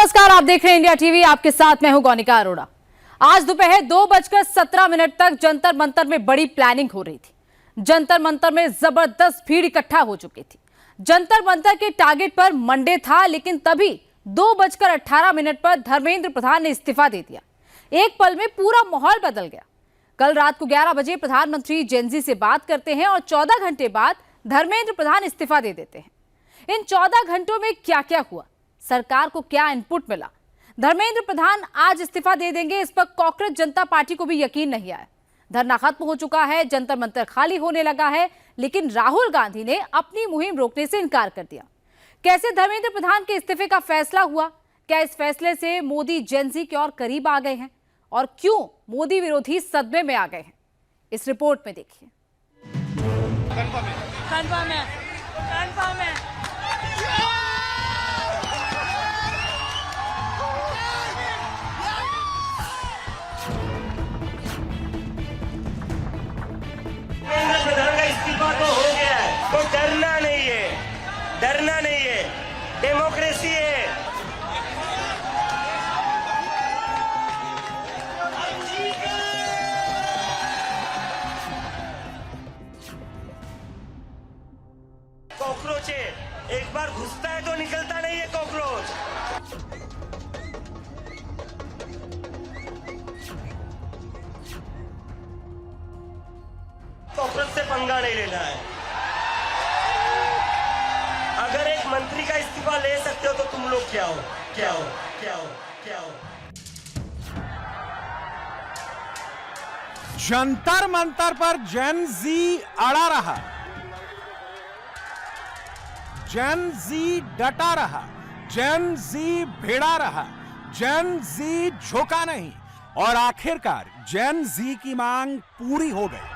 नमस्कार, आप देख रहे हैं इंडिया टीवी। आपके साथ मैं हूं गौनिका अरोड़ा। आज दोपहर 2:17 तक जंतर मंतर में बड़ी प्लानिंग हो रही थी। जंतर मंतर में जबरदस्त भीड़ इकट्ठा हो चुकी थी। जंतर मंतर के टारगेट पर मंडे था, लेकिन तभी 2:18 पर धर्मेंद्र प्रधान ने इस्तीफा दे दिया। एक पल में पूरा माहौल बदल गया। कल रात को 11 बजे प्रधानमंत्री जेनजी से बात करते हैं और 14 घंटे बाद धर्मेंद्र प्रधान इस्तीफा दे देते हैं। इन 14 घंटों में क्या क्या हुआ, सरकार को क्या इनपुट मिला, धर्मेंद्र प्रधान आज इस्तीफा दे देंगे, इस पर कांग्रेस जनता पार्टी को भी यकीन नहीं आया। धरना खत्म हो चुका है, जंतर मंतर खाली होने लगा है, लेकिन राहुल गांधी ने अपनी मुहिम रोकने से इनकार कर दिया। कैसे धर्मेंद्र प्रधान के इस्तीफे का फैसला हुआ, क्या इस फैसले से मोदी जेनजी के और करीब आ गए हैं, और क्यों मोदी विरोधी सदमे में आ गए हैं, इस रिपोर्ट में देखिए। कंफर्म है। प्रधान का इस्तीफा तो हो गया है, तो डरना नहीं है, डेमोक्रेसी है। कॉकरोच है, एक बार घुसता है तो निकलता नहीं है कॉकरोच। कॉकरोच से पंगा नहीं लेना है। अगर एक मंत्री का इस्तीफा ले सकते हो तो तुम लोग क्या हो। जंतर मंतर पर जेन जी अड़ा रहा, जेन जी डटा रहा, जेन जी भिड़ा रहा, जेन जी झुका नहीं, और आखिरकार जेन जी की मांग पूरी हो गई।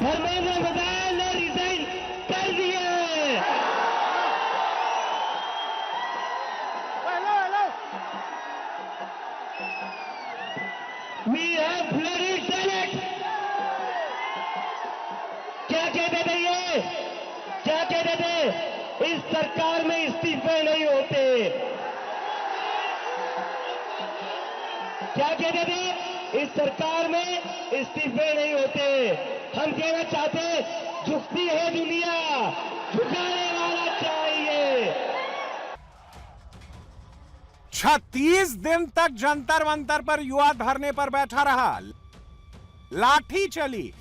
धर्मेंद्र प्रधान ने रिजाइन कर दिया। We have bloody done it. क्या कहते थे ये? क्या कहते थे? इस सरकार में इस्तीफे नहीं होते। क्या कहते थे? इस सरकार में इस्तीफे नहीं होते। हम कहना चाहते, झुकती है दुनिया, झुकाने वाला चाहिए। 36 दिन तक जंतर मंतर पर युवा धरने पर बैठा रहा। लाठी चली,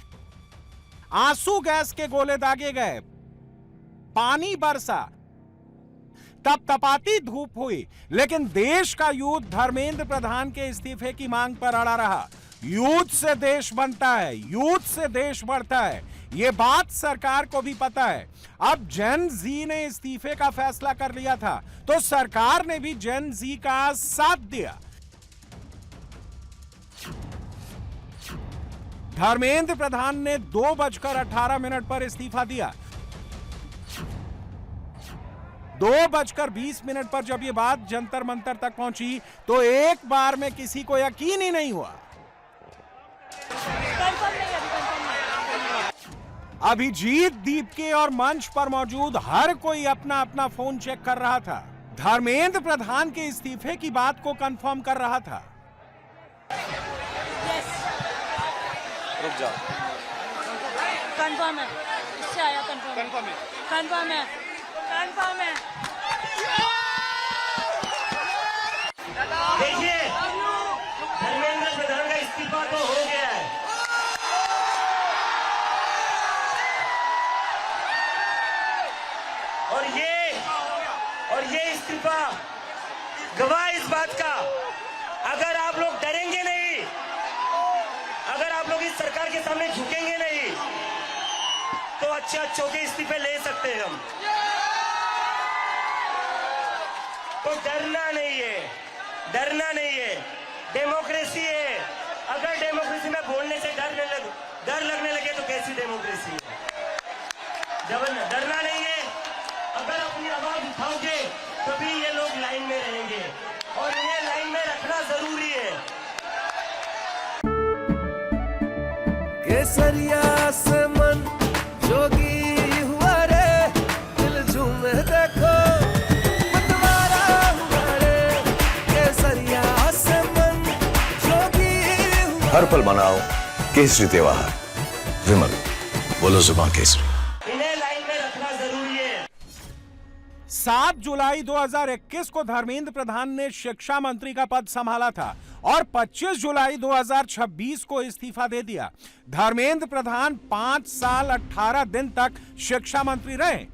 आंसू गैस के गोले दागे गए, पानी बरसा, तपतपाती धूप हुई, लेकिन देश का यूथ धर्मेंद्र प्रधान के इस्तीफे की मांग पर अड़ा रहा। यूथ से देश बनता है, यूथ से देश बढ़ता है, यह बात सरकार को भी पता है। अब जेन जी ने इस्तीफे का फैसला कर लिया था, तो सरकार ने भी जेन जी का साथ दिया। धर्मेंद्र प्रधान ने 2:18 पर इस्तीफा दिया। 2:20 पर जब यह बात जंतर मंतर तक पहुंची, तो एक बार में किसी को यकीन ही नहीं हुआ। अभिजीत दीपके और मंच पर मौजूद हर कोई अपना अपना फोन चेक कर रहा था, धर्मेंद्र प्रधान के इस्तीफे की बात को कंफर्म कर रहा था। रुक जाओ, कंफर्म है, इससे आया कंफर्म है। देखिए, धर्मेंद्र प्रधान का इस्तीफा तो हो गया है, और ये इस्तीफा गवाह इस बात का, अगर आप लोग डरेंगे नहीं, अगर आप लोग इस सरकार के सामने झुकेंगे नहीं, तो अच्छे के इस्तीफे ले सकते हैं हम। तो डरना नहीं है, डेमोक्रेसी है। अगर डेमोक्रेसी में बोलने से डर लगने लगे तो कैसी डेमोक्रेसी है? डरना नहीं है। अगर अपनी आवाज उठाओगे तभी ये लोग लाइन में रहेंगे, और इन्हें लाइन में रखना जरूरी है। केसरिया से मन जोगी हुआ रे, दिल झूमे देखो। हर पल मनाओ केसरी त्योहार। विमल, बोलो जुबान केसरी। इन्हें लाइन में रखना जरूरी है। 7 जुलाई 2021 को धर्मेंद्र प्रधान ने शिक्षा मंत्री का पद संभाला था और 25 जुलाई 2026 को इस्तीफा दे दिया। धर्मेंद्र प्रधान 5 साल 18 दिन तक शिक्षा मंत्री रहे।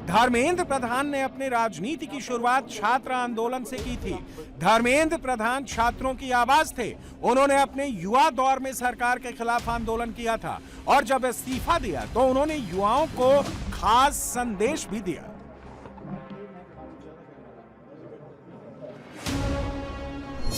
धर्मेंद्र प्रधान ने अपने राजनीति की शुरुआत छात्र आंदोलन से की थी। धर्मेंद्र प्रधान छात्रों की आवाज थे। उन्होंने अपने युवा दौर में सरकार के खिलाफ आंदोलन किया था और जब इस्तीफा दिया तो उन्होंने युवाओं को खास संदेश भी दिया।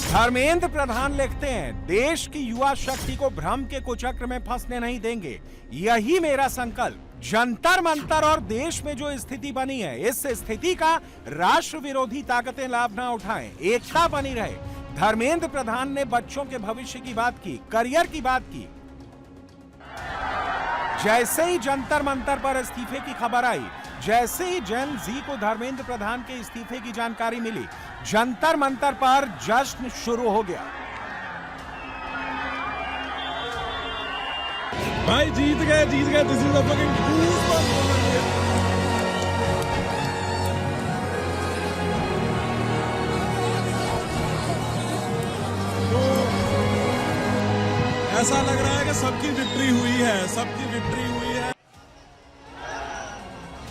धर्मेंद्र प्रधान लिखते हैं, देश की युवा शक्ति को भ्रम के कुचक्र में फंसने नहीं देंगे। यही मेरा संकल्प। जंतर मंतर और देश में जो स्थिति बनी है, इस स्थिति का राष्ट्र विरोधी ताकतें लाभ न उठाएं, एकता बनी रहे। धर्मेंद्र प्रधान ने बच्चों के भविष्य की बात की, करियर की बात की। जैसे ही जंतर मंतर पर इस्तीफे की खबर आई, जैसे ही जेन जी को धर्मेंद्र प्रधान के इस्तीफे की जानकारी मिली, जंतर मंतर पर जश्न शुरू हो गया। भाई जीत गए this is the fucking goosebump moment. तो ऐसा लग रहा है कि सबकी विक्ट्री हुई है, सबकी विक्ट्री हुई है।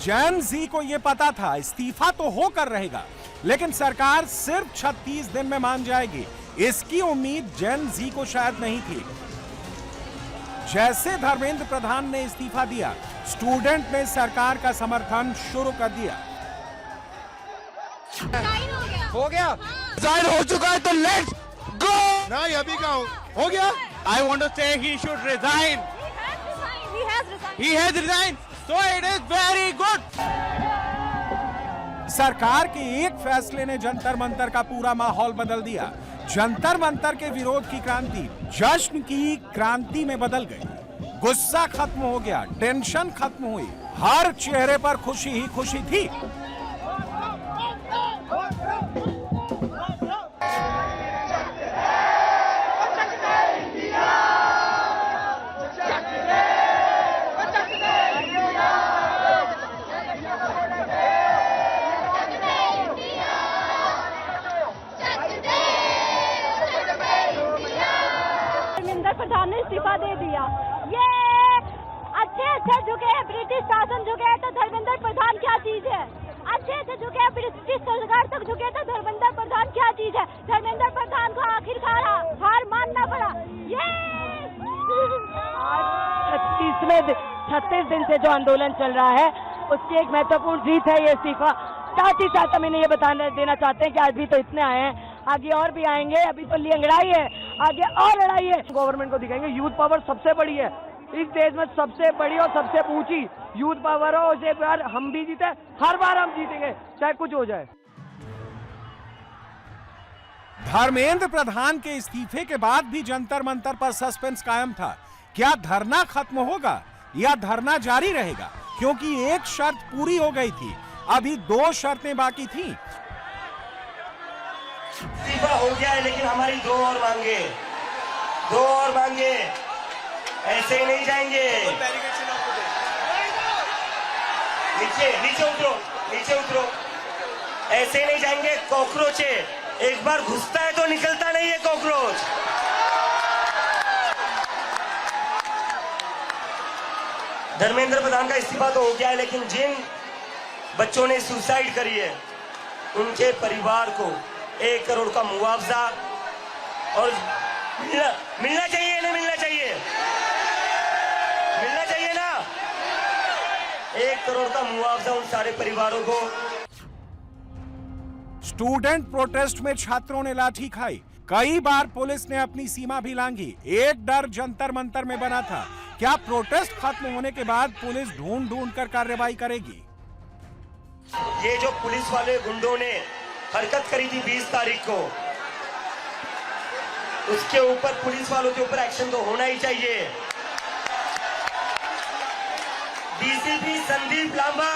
जेन जी को यह पता था इस्तीफा तो होकर रहेगा, लेकिन सरकार सिर्फ 36 दिन में मान जाएगी। इसकी उम्मीद जेन जी को शायद नहीं थी। जैसे धर्मेंद्र प्रधान ने इस्तीफा दिया, स्टूडेंट ने सरकार का समर्थन शुरू कर दिया। हो गया डिसाइड हो चुका है तो लेट्स गो। नहीं अभी का हो गया। आई वांट टू से he should resign. He has resigned. So it is very good. सरकार के एक फैसले ने जंतर मंतर का पूरा माहौल बदल दिया। जंतर मंतर के विरोध की क्रांति जश्न की क्रांति में बदल गई। गुस्सा खत्म हो गया, टेंशन खत्म हुई, हर चेहरे पर खुशी ही खुशी थी। प्रधान ने इस्तीफा दे दिया। ये अच्छे झुके हैं, ब्रिटिश शासन झुके हैं तो धर्मेंद्र प्रधान क्या चीज है? अच्छे झुके हैं, ब्रिटिश सरकार तक झुके तो धर्मेंद्र प्रधान क्या चीज है? धर्मेंद्र प्रधान को आखिरकार हार मानना पड़ा। ये 36 दिन से जो आंदोलन चल रहा है उसकी एक महत्वपूर्ण जीत है ये इस्तीफा। साथ ही साथ हम इन्हें ये बताना देना चाहते हैं कि आज भी तो इतने आए हैं, आगे और भी आएंगे। अभी तो लड़ाई है, आगे और लड़ाई है। गवर्नमेंट को दिखाएंगे यूथ पावर सबसे बड़ी है इस देश में, सबसे बड़ी और सबसे ऊंची यूथ पावर हो। उसे बार हम भी जीते, हर बार हम जीतेंगे चाहे कुछ हो जाए। धर्मेंद्र प्रधान के इस्तीफे के बाद भी जंतर मंतर पर सस्पेंस कायम था। क्या धरना खत्म होगा या धरना जारी रहेगा? क्योंकि एक शर्त पूरी हो गई थी, अभी 2 शर्तें बाकी थी। इस्तीफा हो गया है, लेकिन हमारी 2 और मांगे ऐसे ही नहीं जाएंगे। नीचे उतरो, ऐसे ही नहीं जाएंगे। कॉकरोच है, एक बार घुसता है तो निकलता नहीं है कॉकरोच। धर्मेंद्र प्रधान का इस्तीफा तो हो गया है, लेकिन जिन बच्चों ने सुसाइड करी है उनके परिवार को 1 करोड़ का मुआवजा और मिलना चाहिए, नहीं मिलना चाहिए? मिलना चाहिए ना। 1 करोड़ का मुआवजा उन सारे परिवारों को। स्टूडेंट प्रोटेस्ट में छात्रों ने लाठी खाई, कई बार पुलिस ने अपनी सीमा भी लांघी। एक डर जंतर मंतर में बना था, क्या प्रोटेस्ट खत्म होने के बाद पुलिस ढूंढ कर कार्रवाई करेगी? ये जो पुलिस वाले गुंडों ने हरकत करी थी 20 तारीख को, उसके ऊपर पुलिस वालों के ऊपर एक्शन तो होना ही चाहिए। डीसीपी संदीप लांबा,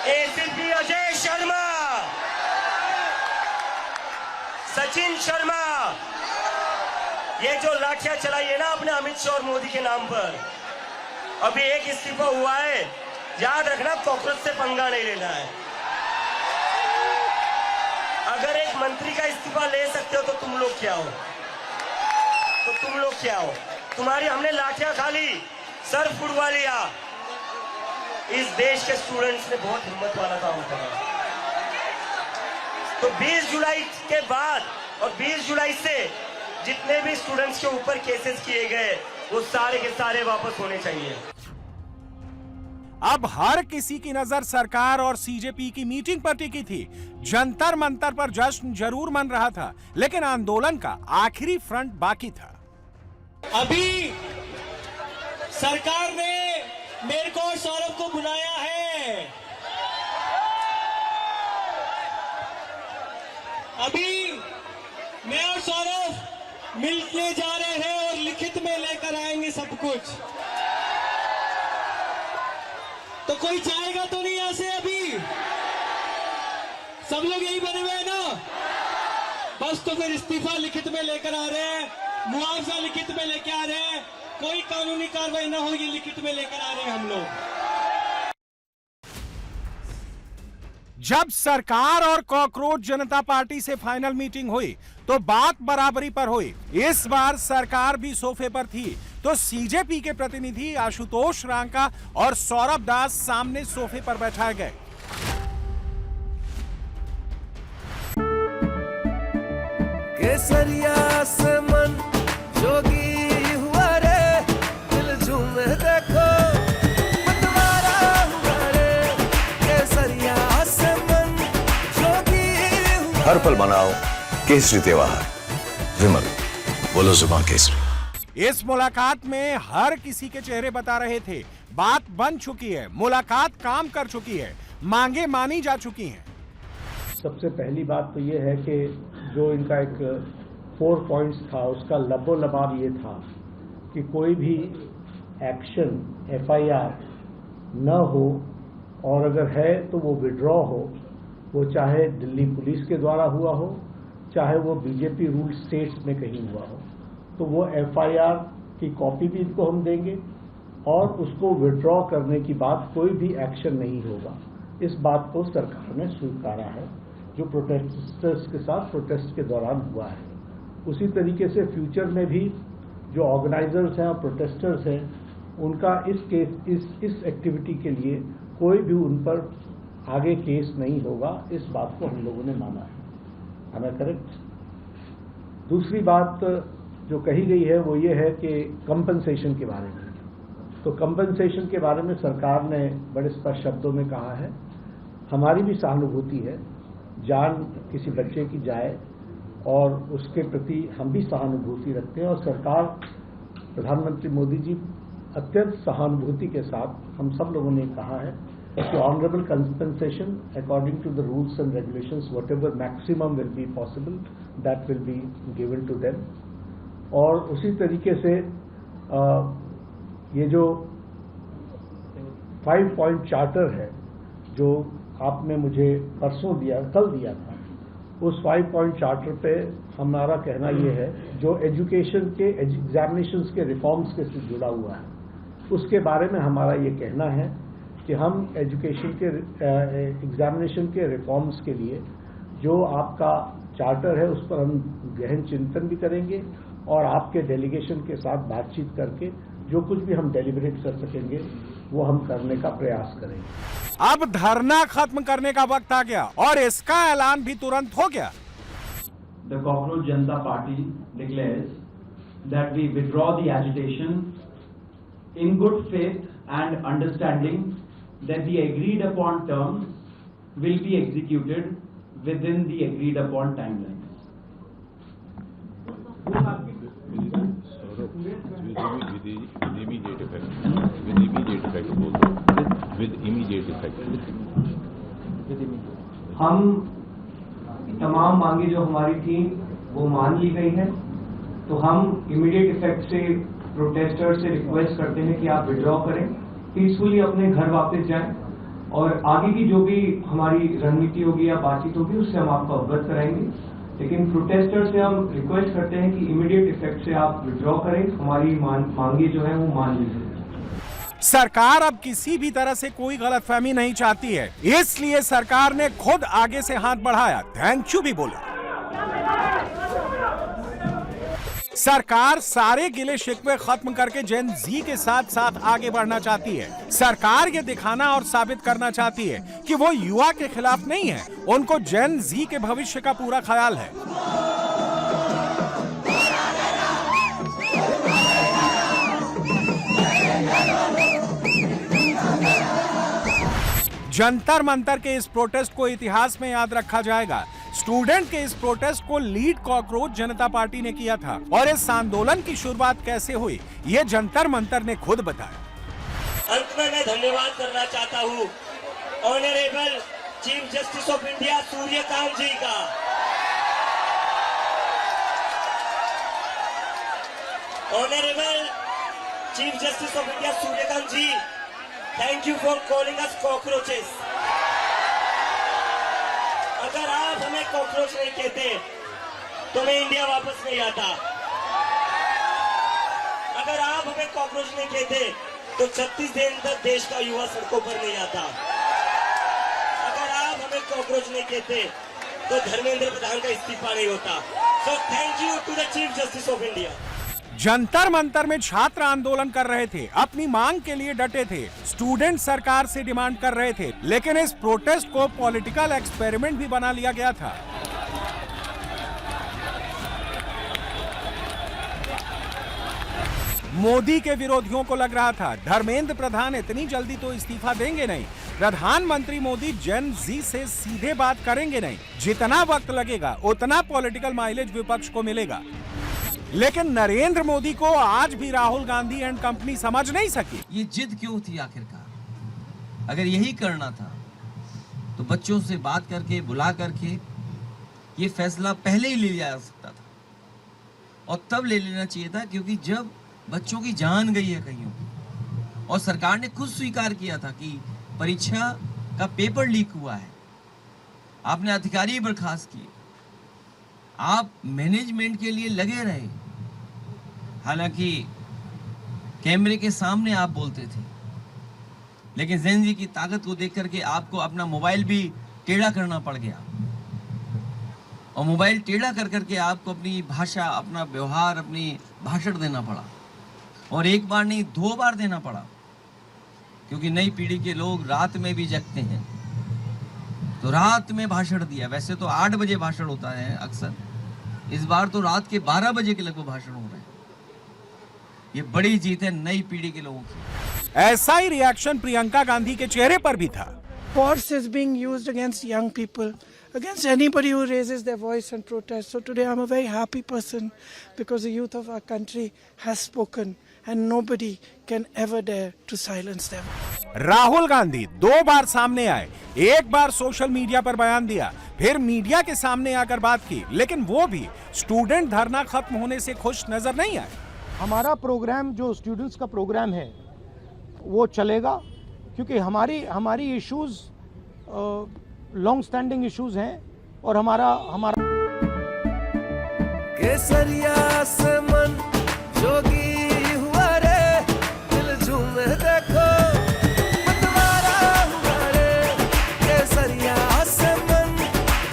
एसीपी अजय शर्मा, सचिन शर्मा, ये जो लाठियां चलाई है ना आपने अमित शाह और मोदी के नाम पर, अभी एक इस्तीफा हुआ है, याद रखना कॉकरोच से पंगा नहीं लेना है। अगर एक मंत्री का इस्तीफा ले सकते हो तो तुम लोग क्या हो, तुम्हारी हमने लाठियां खा ली, सर फुड़वा लिया। इस देश के स्टूडेंट्स ने बहुत हिम्मत वाला काम करा। तो 20 जुलाई के बाद और 20 जुलाई से जितने भी स्टूडेंट्स के ऊपर केसेस किए गए वो सारे के सारे वापस होने चाहिए। अब हर किसी की नजर सरकार और सीजेपी की मीटिंग पर टिकी थी। जंतर मंतर पर जश्न जरूर मन रहा था, लेकिन आंदोलन का आखिरी फ्रंट बाकी था। अभी सरकार ने मेरे को और सौरभ को बुलाया है। अभी मैं और सौरभ मिलने जा रहे हैं और लिखित में लेकर आएंगे सब कुछ। तो कोई जाएगा तो नहीं यहाँ से? अभी सब लोग यही बने हुए हैं ना? बस तो फिर इस्तीफा लिखित में लेकर आ रहे हैं, मुआवजा लिखित में लेकर आ रहे हैं, कोई कानूनी कार्रवाई न होगी, लिखित में लेकर आ रहे हैं हम लोग। जब सरकार और कॉकरोच जनता पार्टी से फाइनल मीटिंग हुई तो बात बराबरी पर हुई। इस बार सरकार भी सोफे पर थी तो सीजेपी के प्रतिनिधि आशुतोष रांका और सौरभ दास सामने सोफे पर बैठाए गए। केसरिया से मन जोगी हुआ रे, दिल झूमे देखो मतवारा हुआ रे, केसरिया से मन जोगी हुआ। हर पल मनाओ केसरी त्योहार, विमल बोलो जुबान केसरी। इस मुलाकात में हर किसी के चेहरे बता रहे थे बात बन चुकी है, मुलाकात काम कर चुकी है, मांगे मानी जा चुकी हैं। सबसे पहली बात तो ये है कि जो इनका एक 4 पॉइंट्स था उसका लबो लबाब ये था कि कोई भी एक्शन FIR न हो, और अगर है तो वो विड्रॉ हो, वो चाहे दिल्ली पुलिस के द्वारा हुआ हो, चाहे वो बीजेपी रूल स्टेट्स में कहीं हुआ हो, तो वो FIR की कॉपी भी इनको हम देंगे और उसको विड्रॉ करने की बात कोई भी एक्शन नहीं होगा। इस बात को सरकार ने स्वीकारा है जो प्रोटेस्टर्स के साथ प्रोटेस्ट के दौरान हुआ है। उसी तरीके से फ्यूचर में भी जो ऑर्गेनाइजर्स हैं और प्रोटेस्टर्स हैं उनका इस एक्टिविटी के लिए कोई भी उन पर आगे केस नहीं होगा, इस बात को हम लोगों ने माना है। हमें करेक्ट। दूसरी बात जो कही गई है वो ये है कि कंपनसेशन के बारे में। तो कंपनसेशन के बारे में सरकार ने बड़े स्पष्ट शब्दों में कहा है, हमारी भी सहानुभूति है, जान किसी बच्चे की जाए और उसके प्रति हम भी सहानुभूति रखते हैं, और सरकार प्रधानमंत्री मोदी जी अत्यंत सहानुभूति के साथ हम सब लोगों ने कहा है कि honourable compensation according to the rules and regulations whatever maximum will be possible that will be given to them. और उसी तरीके से ये जो 5 पॉइंट चार्टर है जो आपने मुझे परसों दिया, कल दिया था, उस 5 पॉइंट चार्टर पे हमारा कहना ये है जो एजुकेशन के एग्जामिनेशंस के रिफॉर्म्स के से जुड़ा हुआ है, उसके बारे में हमारा ये कहना है कि हम एजुकेशन के एग्जामिनेशन के रिफॉर्म्स के लिए जो आपका चार्टर है उस पर हम गहन चिंतन भी करेंगे और आपके डेलीगेशन के साथ बातचीत करके जो कुछ भी हम डेलिब्रेट कर सकेंगे वो हम करने का प्रयास करेंगे। अब धरना खत्म करने का वक्त आ गया और इसका ऐलान भी तुरंत हो गया। The Cockroach Janata Party declares that we withdraw the agitation in good faith and understanding that the agreed upon terms will be executed within the agreed upon timelines. With immediate effect. हम तमाम मांगे जो हमारी थी वो मान ली गई है, तो हम इमीडिएट इफेक्ट से प्रोटेस्टर्स से रिक्वेस्ट करते हैं कि आप विड्रॉ करें, पीसफुली अपने घर वापस जाएं और आगे की जो भी हमारी रणनीति होगी या बातचीत होगी उससे हम आपको अवगत कराएंगे। लेकिन प्रोटेस्टर से हम रिक्वेस्ट करते हैं कि इमीडिएट इफेक्ट से आप विड्रॉ करें, हमारी मांगे जो है वो मान लीजिए। सरकार अब किसी भी तरह से कोई गलतफहमी नहीं चाहती है, इसलिए सरकार ने खुद आगे से हाथ बढ़ाया, थैंक यू भी बोला। सरकार सारे गिले शिकवे खत्म करके जेन जी के साथ साथ आगे बढ़ना चाहती है। सरकार ये दिखाना और साबित करना चाहती है कि वो युवा के खिलाफ नहीं है, उनको जेन जी के भविष्य का पूरा ख्याल है। जंतर मंतर के इस प्रोटेस्ट को इतिहास में याद रखा जाएगा। स्टूडेंट के इस प्रोटेस्ट को लीड कॉकरोच जनता पार्टी ने किया था और इस आंदोलन की शुरुआत कैसे हुई ये जंतर मंतर ने खुद बताया। अंत में मैं धन्यवाद करना चाहता हूँ honourable chief justice of India Surya Kant ji का। Honourable chief justice of India Surya Kant ji, thank you for calling us cockroaches. अगर आप हमें कॉकरोच नहीं कहते तो मैं इंडिया वापस नहीं आता। अगर आप हमें कॉकरोच नहीं कहते तो 36 दिन तक देश का युवा सड़कों पर नहीं आता। अगर आप हमें कॉकरोच नहीं कहते तो धर्मेंद्र प्रधान का इस्तीफा नहीं होता। So thank you to the chief justice of India. Jantar Mantar में छात्र आंदोलन कर रहे थे, अपनी मांग के लिए डटे थे, स्टूडेंट सरकार से डिमांड कर रहे थे, लेकिन इस प्रोटेस्ट को पॉलिटिकल एक्सपेरिमेंट भी बना लिया गया था। मोदी के विरोधियों को लग रहा था धर्मेंद्र प्रधान इतनी जल्दी तो इस्तीफा देंगे नहीं, प्रधानमंत्री मोदी जेन जी से सीधे बात करेंगे नहीं, जितना वक्त लगेगा उतना पॉलिटिकल माइलेज विपक्ष को मिलेगा। लेकिन नरेंद्र मोदी को आज भी राहुल गांधी एंड कंपनी समझ नहीं सकी। ये जिद क्यों थी आखिरकार? अगर यही करना था तो बच्चों से बात करके बुला करके ये फैसला पहले ही ले लिया जा सकता था, और तब ले लेना चाहिए था, क्योंकि जब बच्चों की जान गई है कहीं और सरकार ने खुद स्वीकार किया था कि परीक्षा का पेपर लीक हुआ है, आपने अधिकारी बर्खास्त किए, आप मैनेजमेंट के लिए लगे रहे, हालांकि कैमरे के सामने आप बोलते थे, लेकिन जेन जी की ताकत को देख करके आपको अपना मोबाइल भी टेढ़ा करना पड़ गया, और मोबाइल टेढ़ा कर करके आपको अपनी भाषा, अपना व्यवहार, अपनी भाषण देना पड़ा, और एक बार नहीं 2 बार देना पड़ा, क्योंकि नई पीढ़ी के लोग रात में भी जगते हैं, तो रात में भाषण दिया। वैसे तो 8 बजे भाषण होता है अक्सर, इस बार तो रात के 12 बजे के लगभग भाषण हो रहे हैं। ये बड़ी जीत है नई पीढ़ी के लोगों की। ऐसा ही रिएक्शन प्रियंका गांधी के चेहरे पर भी था। Force is being used against young people, against anybody who raises their voice and protest. So today I'm a very happy person because the youth of our country has spoken and nobody can ever dare to silence them. Rahul Gandhi 2 बार सामने आए, एक बार social media पर बयान दिया, फिर media के सामने आकर बात की, लेकिन वो भी स्टूडेंट धरना खत्म होने से खुश नजर नहीं आए। हमारा प्रोग्राम जो स्टूडेंट्स का प्रोग्राम है वो चलेगा, क्योंकि हमारी इश्यूज लॉन्ग स्टैंडिंग इश्यूज हैं, और हमारा केसरिया से मन जोगी हुआ रे, दिल झूमे देखो मतवारा हुआ रे, केसरिया से मन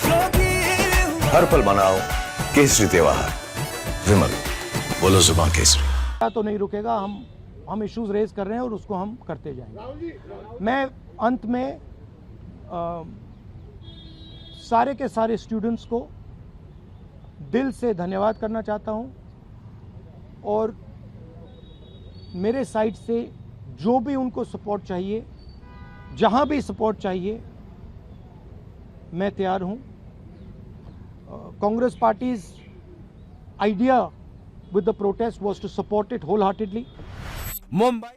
जोगी हुआ। हर पल मनाओ केसरी त्योहार, विमल बोलो जुबान केसरी। तो नहीं रुकेगा, हम इश्यूज रेज कर रहे हैं और उसको हम करते जाएंगे। मैं अंत में सारे के सारे स्टूडेंट्स को दिल से धन्यवाद करना चाहता हूं, और मेरे साइड से जो भी उनको सपोर्ट चाहिए, जहां भी सपोर्ट चाहिए, मैं तैयार हूं। Congress parties idea with the protest was to support it wholeheartedly. Mumbai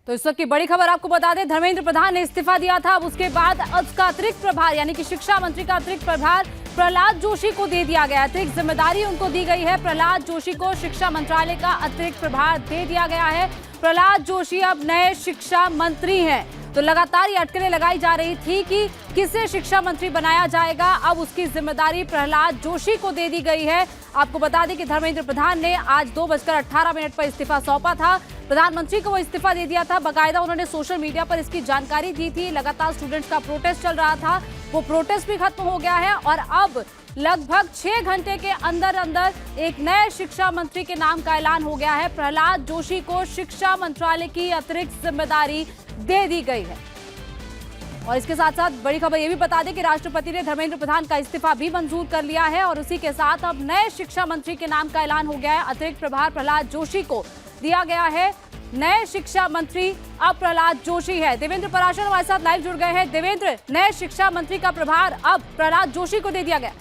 तो इस वक्त की बड़ी खबर आपको बता दें, धर्मेंद्र प्रधान ने इस्तीफा दिया था। अब उसके बाद उसका अतिरिक्त प्रभार यानी कि शिक्षा मंत्री का अतिरिक्त प्रभार प्रहलाद जोशी को दे दिया गया। अतिरिक्त जिम्मेदारी उनको दी गई है। प्रहलाद जोशी को शिक्षा मंत्रालय का अतिरिक्त प्रभार दे दिया गया है। प्रहलाद जोशी अब नए शिक्षा मंत्री हैं। तो लगातार ये अटकलें लगाई जा रही थी कि किसे शिक्षा मंत्री बनाया जाएगा। अब उसकी जिम्मेदारी प्रहलाद जोशी को दे दी गई है। आपको बता दें कि धर्मेंद्र प्रधान ने आज 2:18 पर इस्तीफा सौंपा था। प्रधानमंत्री को वो इस्तीफा दे दिया था। बाकायदा उन्होंने सोशल मीडिया पर इसकी जानकारी दी थी। लगातार स्टूडेंट्स का प्रोटेस्ट चल रहा था, वो प्रोटेस्ट भी खत्म हो गया है और अब लगभग 6 घंटे के अंदर अंदर एक नए शिक्षा मंत्री के नाम का ऐलान हो गया है। प्रहलाद जोशी को शिक्षा मंत्रालय की अतिरिक्त जिम्मेदारी दे दी गई है। और इसके साथ साथ बड़ी खबर ये भी बता दें कि राष्ट्रपति ने धर्मेंद्र प्रधान का इस्तीफा भी मंजूर कर लिया है और उसी के साथ अब नए शिक्षा मंत्री के नाम का ऐलान हो गया है। अतिरिक्त प्रभार प्रहलाद जोशी को दिया गया है। नए शिक्षा मंत्री अब प्रहलाद जोशी है। देवेंद्र पराशर हमारे साथ लाइव जुड़ गए हैं। देवेंद्र, नए शिक्षा मंत्री का प्रभार अब प्रहलाद जोशी को दे दिया गया।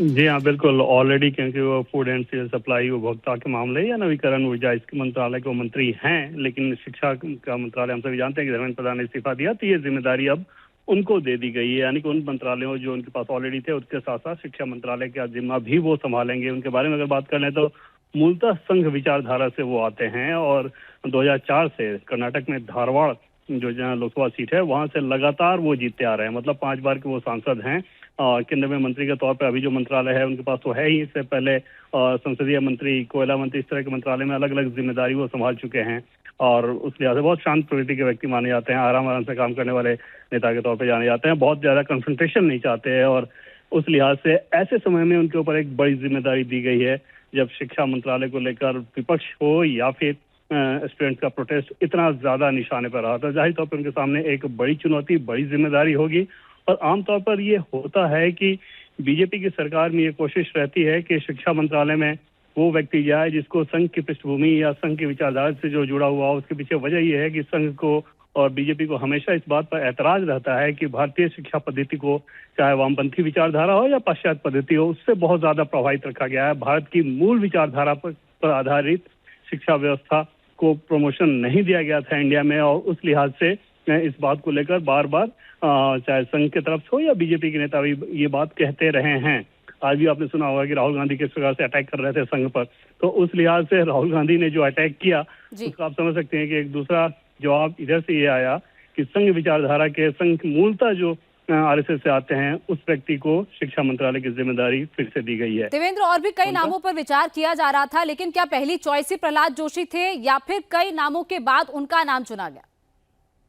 जी हाँ, बिल्कुल। ऑलरेडी क्योंकि वो फूड एंड सिविल सप्लाई उपभोक्ता के मामले या नवीकरण ऊर्जा इसके मंत्रालय के वो मंत्री हैं, लेकिन शिक्षा का मंत्रालय हम सभी जानते हैं कि धर्मेंद्र प्रधान ने इस्तीफा दिया, तो ये जिम्मेदारी अब उनको दे दी गई है। यानी कि उन मंत्रालयों जो उनके पास ऑलरेडी थे उसके साथ साथ शिक्षा मंत्रालय का जिम्मा भी वो संभालेंगे। उनके बारे में अगर बात कर लें तो मूलतः संघ विचारधारा से वो आते हैं और 2004 से कर्नाटक में धारवाड़ जो जहाँ लोकसभा सीट है वहां से लगातार वो जीतते आ रहे हैं। मतलब 5 बार के वो सांसद हैं। केंद्र में मंत्री के तौर पर अभी जो मंत्रालय है उनके पास तो है ही। इससे पहले संसदीय मंत्री, कोयला मंत्री, इस तरह के मंत्रालय में अलग अलग जिम्मेदारी वो संभाल चुके हैं और उस लिहाज से बहुत शांत प्रवृत्ति के व्यक्ति माने जाते हैं। आराम से काम करने वाले नेता के तौर पर जाने जाते हैं। बहुत ज्यादा कन्फ्रंटेशन नहीं चाहते हैं और उस लिहाज से ऐसे समय में उनके ऊपर एक बड़ी जिम्मेदारी दी गई है जब शिक्षा मंत्रालय को लेकर विपक्ष हो या फिर स्टूडेंट्स का प्रोटेस्ट इतना ज्यादा निशाने पर रहा था। जाहिर तौर पर उनके सामने एक बड़ी चुनौती, बड़ी जिम्मेदारी होगी। और आमतौर पर ये होता है कि बीजेपी की सरकार में ये कोशिश रहती है कि शिक्षा मंत्रालय में वो व्यक्ति जाए जिसको संघ की पृष्ठभूमि या संघ की विचारधारा से जो जुड़ा हुआ हो। उसके पीछे वजह यह है कि संघ को और बीजेपी को हमेशा इस बात पर ऐतराज रहता है कि भारतीय शिक्षा पद्धति को, चाहे वामपंथी विचारधारा हो या पाश्चात्य पद्धति हो, उससे बहुत ज्यादा प्रभावित रखा गया है। भारत की मूल विचारधारा पर आधारित शिक्षा व्यवस्था को प्रमोशन नहीं दिया गया था इंडिया में और उस लिहाज से इस बात को लेकर बार बार चाहे संघ की तरफ से हो या बीजेपी के नेता भी ये बात कहते रहे हैं। आज भी आपने सुना होगा कि राहुल गांधी किस प्रकार से अटैक कर रहे थे संघ पर। तो उस लिहाज से राहुल गांधी ने जो अटैक किया उसका आप समझ सकते हैं कि एक दूसरा जवाब इधर से ये आया कि संघ विचारधारा के, संघ मूलतः जो आरएसएस से आते हैं, उस व्यक्ति को शिक्षा मंत्रालय की जिम्मेदारी फिर से दी गई है। देवेंद्र, और भी कई नामों पर विचार किया जा रहा था, लेकिन क्या पहली चॉइस ही प्रहलाद जोशी थे या फिर कई नामों के बाद उनका नाम चुना गया?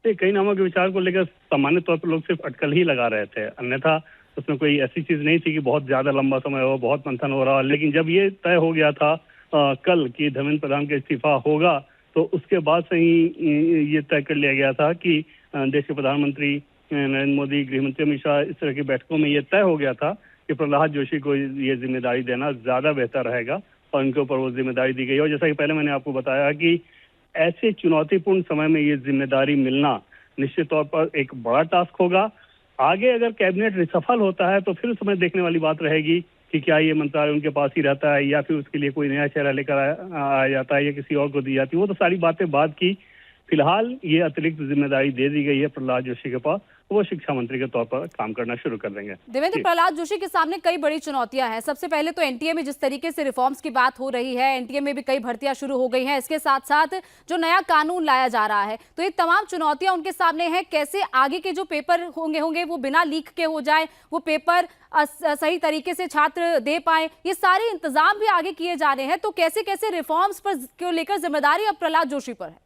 कई नामों के विचार को लेकर सामान्य तौर पर लोग सिर्फ अटकल ही लगा रहे थे, अन्यथा उसमें कोई ऐसी चीज नहीं थी कि बहुत ज्यादा लंबा समय हो, बहुत मंथन हो रहा। लेकिन जब ये तय हो गया था कल कि धर्मेंद्र प्रधान का इस्तीफा होगा, तो उसके बाद से ही ये तय कर लिया गया था कि देश के प्रधानमंत्री नरेंद्र मोदी, गृहमंत्री अमित शाह, इस तरह की बैठकों में ये तय हो गया था कि प्रहलाद जोशी को ये जिम्मेदारी देना ज्यादा बेहतर रहेगा और उनके ऊपर वो जिम्मेदारी दी गई। और जैसा कि पहले मैंने आपको बताया कि ऐसे चुनौतीपूर्ण समय में ये जिम्मेदारी मिलना निश्चित तौर पर एक बड़ा टास्क होगा। आगे अगर कैबिनेट रिसफल होता है तो फिर उस समय देखने वाली बात रहेगी कि क्या ये मंत्रालय उनके पास ही रहता है या फिर उसके लिए कोई नया चेहरा लेकर आया जाता है या किसी और को दी जाती है। वो तो सारी बातें बाद की। फिलहाल ये अतिरिक्त जिम्मेदारी दे दी गई है प्रहलाद जोशी के पास, वो शिक्षा मंत्री के तौर पर काम करना शुरू कर देंगे। देवेंद्र, प्रहलाद जोशी के सामने कई बड़ी चुनौतियां हैं। सबसे पहले तो एनटीए में जिस तरीके से रिफॉर्म्स की बात हो रही है, एनटीए में भी कई भर्तियां शुरू हो गई हैं। इसके साथ साथ जो नया कानून लाया जा रहा है, तो ये तमाम चुनौतियां उनके सामने हैं। कैसे आगे के जो पेपर होंगे वो बिना लीक के हो जाए, वो पेपर सही तरीके से छात्र दे पाए, ये सारे इंतजाम भी आगे किए जा रहे हैं। तो कैसे कैसे रिफॉर्म्स पर लेकर जिम्मेदारी अब प्रहलाद जोशी पर है?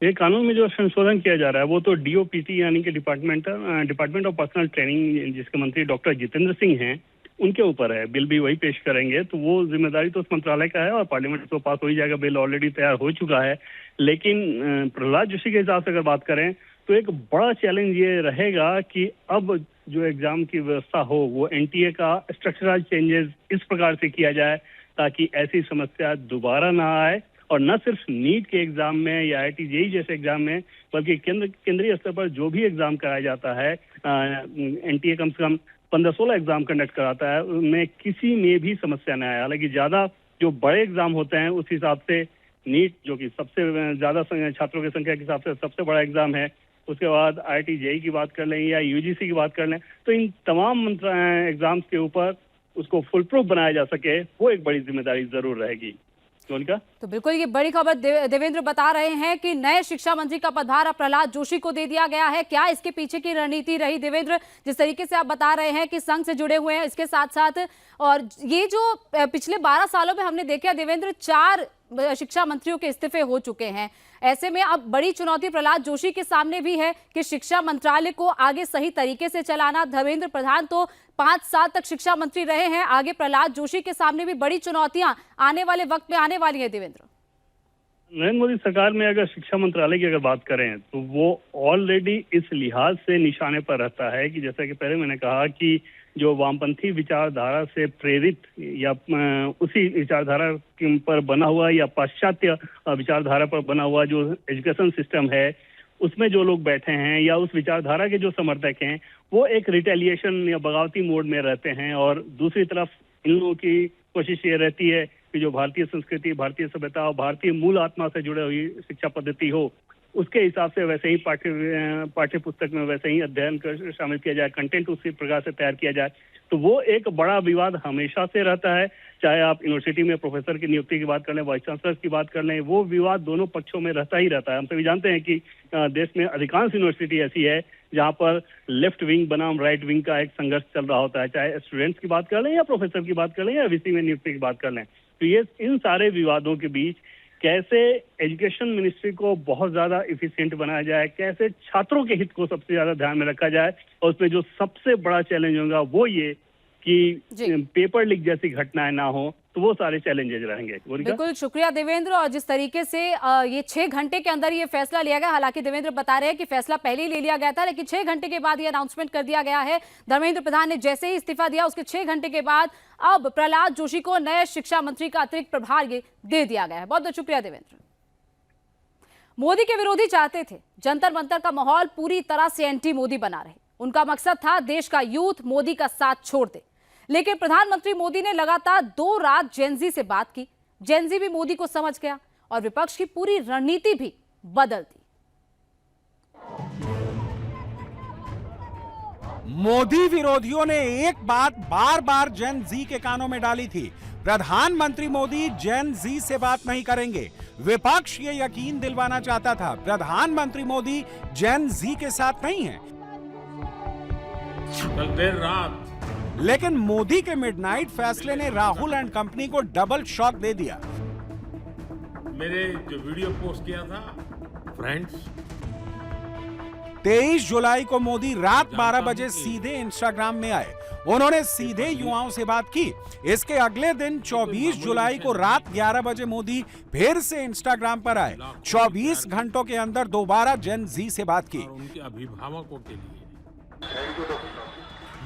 ये कानून में जो संशोधन किया जा रहा है वो तो डीओपीटी यानी कि डिपार्टमेंट ऑफ पर्सनल ट्रेनिंग, जिसके मंत्री डॉक्टर जितेंद्र सिंह हैं, उनके ऊपर है। बिल भी वही पेश करेंगे, तो वो जिम्मेदारी तो उस मंत्रालय का है और पार्लियामेंट तो पास हो ही जाएगा। बिल ऑलरेडी तैयार हो चुका है। लेकिन प्रहलाद जोशी के हिसाब से अगर बात करें तो एक बड़ा चैलेंज ये रहेगा कि अब जो एग्जाम की व्यवस्था हो वो एनटीए का स्ट्रक्चरल चेंजेस इस प्रकार से किया जाए ताकि ऐसी समस्या दोबारा ना आए और न सिर्फ नीट के एग्जाम में या IIT JEE जैसे एग्जाम में, बल्कि केंद्रीय स्तर पर जो भी एग्जाम कराया जाता है, एनटीए कम से कम 15-16 एग्जाम कंडक्ट कराता है, उनमें किसी में भी समस्या न आए। हालांकि ज्यादा जो बड़े एग्जाम होते हैं उस हिसाब से नीट, जो कि सबसे ज्यादा छात्रों की संख्या के हिसाब से सबसे बड़ा एग्जाम है, उसके बाद IIT JEE की बात कर लें या UGC की बात कर लें, तो इन तमाम एग्जाम्स के ऊपर उसको फुल प्रूफ बनाया जा सके, वो एक बड़ी जिम्मेदारी जरूर रहेगी। मोनिका। तो बिल्कुल ये बड़ी खबर देवेंद्र बता रहे हैं कि नए शिक्षा मंत्री का पदभार अब प्रहलाद जोशी को दे दिया गया है। क्या इसके पीछे की रणनीति रही देवेंद्र, जिस तरीके से आप बता रहे हैं कि संघ से जुड़े हुए हैं, इसके साथ साथ और ये जो पिछले 12 सालों में हमने देखा देवेंद्र 4 शिक्षा मंत्रियों के इस्तीफे हो चुके हैं, ऐसे में अब बड़ी चुनौती प्रहलाद जोशी के सामने भी है कि शिक्षा मंत्रालय को आगे सही तरीके से चलाना। धर्मेंद्र प्रधान तो 5 साल तक शिक्षा मंत्री रहे हैं, आगे प्रहलाद जोशी के सामने भी बड़ी चुनौतियां आने वाले वक्त में आने वाली है देवेंद्र। नरेंद्र मोदी सरकार में अगर शिक्षा मंत्रालय की अगर बात करें तो वो ऑलरेडी इस लिहाज से निशाने पर रहता है कि जैसा कि पहले मैंने कहा कि जो वामपंथी विचारधारा से प्रेरित या उसी विचारधारा पर बना हुआ या पाश्चात्य विचारधारा पर बना हुआ जो एजुकेशन सिस्टम है उसमें जो लोग बैठे हैं या उस विचारधारा के जो समर्थक हैं वो एक रिटेलिएशन या बगावती मोड में रहते हैं। और दूसरी तरफ इन लोगों की कोशिश ये रहती है कि जो भारतीय संस्कृति, भारतीय सभ्यता और भारतीय मूल आत्मा से जुड़ी हुई शिक्षा पद्धति हो उसके हिसाब से वैसे ही पाठ्य पुस्तक में वैसे ही अध्ययन कर शामिल किया जाए, कंटेंट उसी प्रकार से तैयार किया जाए। तो वो एक बड़ा विवाद हमेशा से रहता है, चाहे आप यूनिवर्सिटी में प्रोफेसर की नियुक्ति की बात कर लें, वाइस चांसलर की बात कर लें, वो विवाद दोनों पक्षों में रहता ही रहता है। हम सभी जानते हैं कि देश में अधिकांश यूनिवर्सिटी ऐसी है जहाँ पर लेफ्ट विंग बनाम राइट विंग का एक संघर्ष चल रहा होता है, चाहे स्टूडेंट्स की बात कर लें या प्रोफेसर की बात कर लें या वीसी में नियुक्ति की बात कर लें। तो ये इन सारे विवादों के बीच कैसे एजुकेशन मिनिस्ट्री को बहुत ज्यादा इफिशिएंट बनाया जाए, कैसे छात्रों के हित को सबसे ज्यादा ध्यान में रखा जाए, और उसमें जो सबसे बड़ा चैलेंज होगा वो ये कि पेपर लीक जैसी घटनाएं ना हो, तो वो सारे चैलेंजेस रहेंगे। बिल्कुल शुक्रिया देवेंद्र। और जिस तरीके से ये 6 घंटे के अंदर ये फैसला लिया गया, हालांकि देवेंद्र बता रहे हैं कि फैसला पहले ही ले लिया गया था, लेकिन 6 घंटे के बाद ये अनाउंसमेंट कर दिया गया है। धर्मेंद्र प्रधान ने जैसे ही इस्तीफा दिया उसके 6 घंटे के बाद अब प्रहलाद जोशी को नए शिक्षा मंत्री का अतिरिक्त प्रभार ये दे दिया गया है। बहुत बहुत शुक्रिया देवेंद्र। मोदी के विरोधी चाहते थे जंतर मंतर का माहौल पूरी तरह से एंटी मोदी बना रहे। उनका मकसद था देश का यूथ मोदी का साथ छोड़ दे, लेकिन प्रधानमंत्री मोदी ने लगातार 2 रात जेनजी से बात की। जेनजी भी मोदी को समझ गया और विपक्ष की पूरी रणनीति भी बदल दी। मोदी विरोधियों ने एक बात बार बार जेन जी के कानों में डाली थी, प्रधानमंत्री मोदी जेन जी से बात नहीं करेंगे। विपक्ष ये यकीन दिलवाना चाहता था प्रधानमंत्री मोदी जेन जी के साथ नहीं है। कल देर रात लेकिन मोदी के मिडनाइट फैसले ने राहुल एंड कंपनी को डबल शॉक दे दिया। मेरे जो वीडियो पोस्ट किया था फ्रेंड्स, 23 जुलाई को मोदी रात 12 बजे सीधे इंस्टाग्राम में आए। उन्होंने सीधे युवाओं से बात की। इसके अगले दिन 24 जुलाई को रात 11 बजे मोदी फिर से इंस्टाग्राम पर आए। 24 घंटों के अंदर दोबारा जेन जी से बात की। उनके अभिभावकों के लिए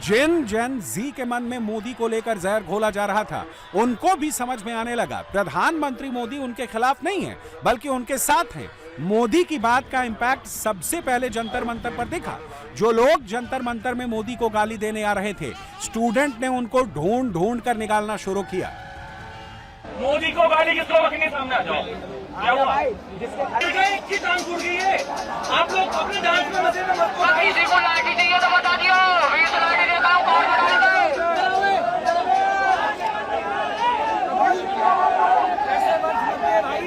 जेन जी के मन में मोदी को लेकर जहर घोला जा रहा था, उनको भी समझ में आने लगा प्रधानमंत्री मोदी उनके खिलाफ नहीं है बल्कि उनके साथ हैं। मोदी की बात का इंपैक्ट सबसे पहले जंतर मंतर पर दिखा। जो लोग जंतर मंतर में मोदी को गाली देने आ रहे थे, स्टूडेंट ने उनको ढूंढ ढूंढ कर निकालना शुरू किया। मोदी को गाली किसको बकनी, सामने आ जाओ। क्या हुआ? की टांग टूट गई है। आप लोग अपने डांस में मजे में मत करो। किसी को लाठी चाहिए तो बता दियो, इस लाठी के काम कौन बनाएगा? ऐसे मत कीजिए भाई।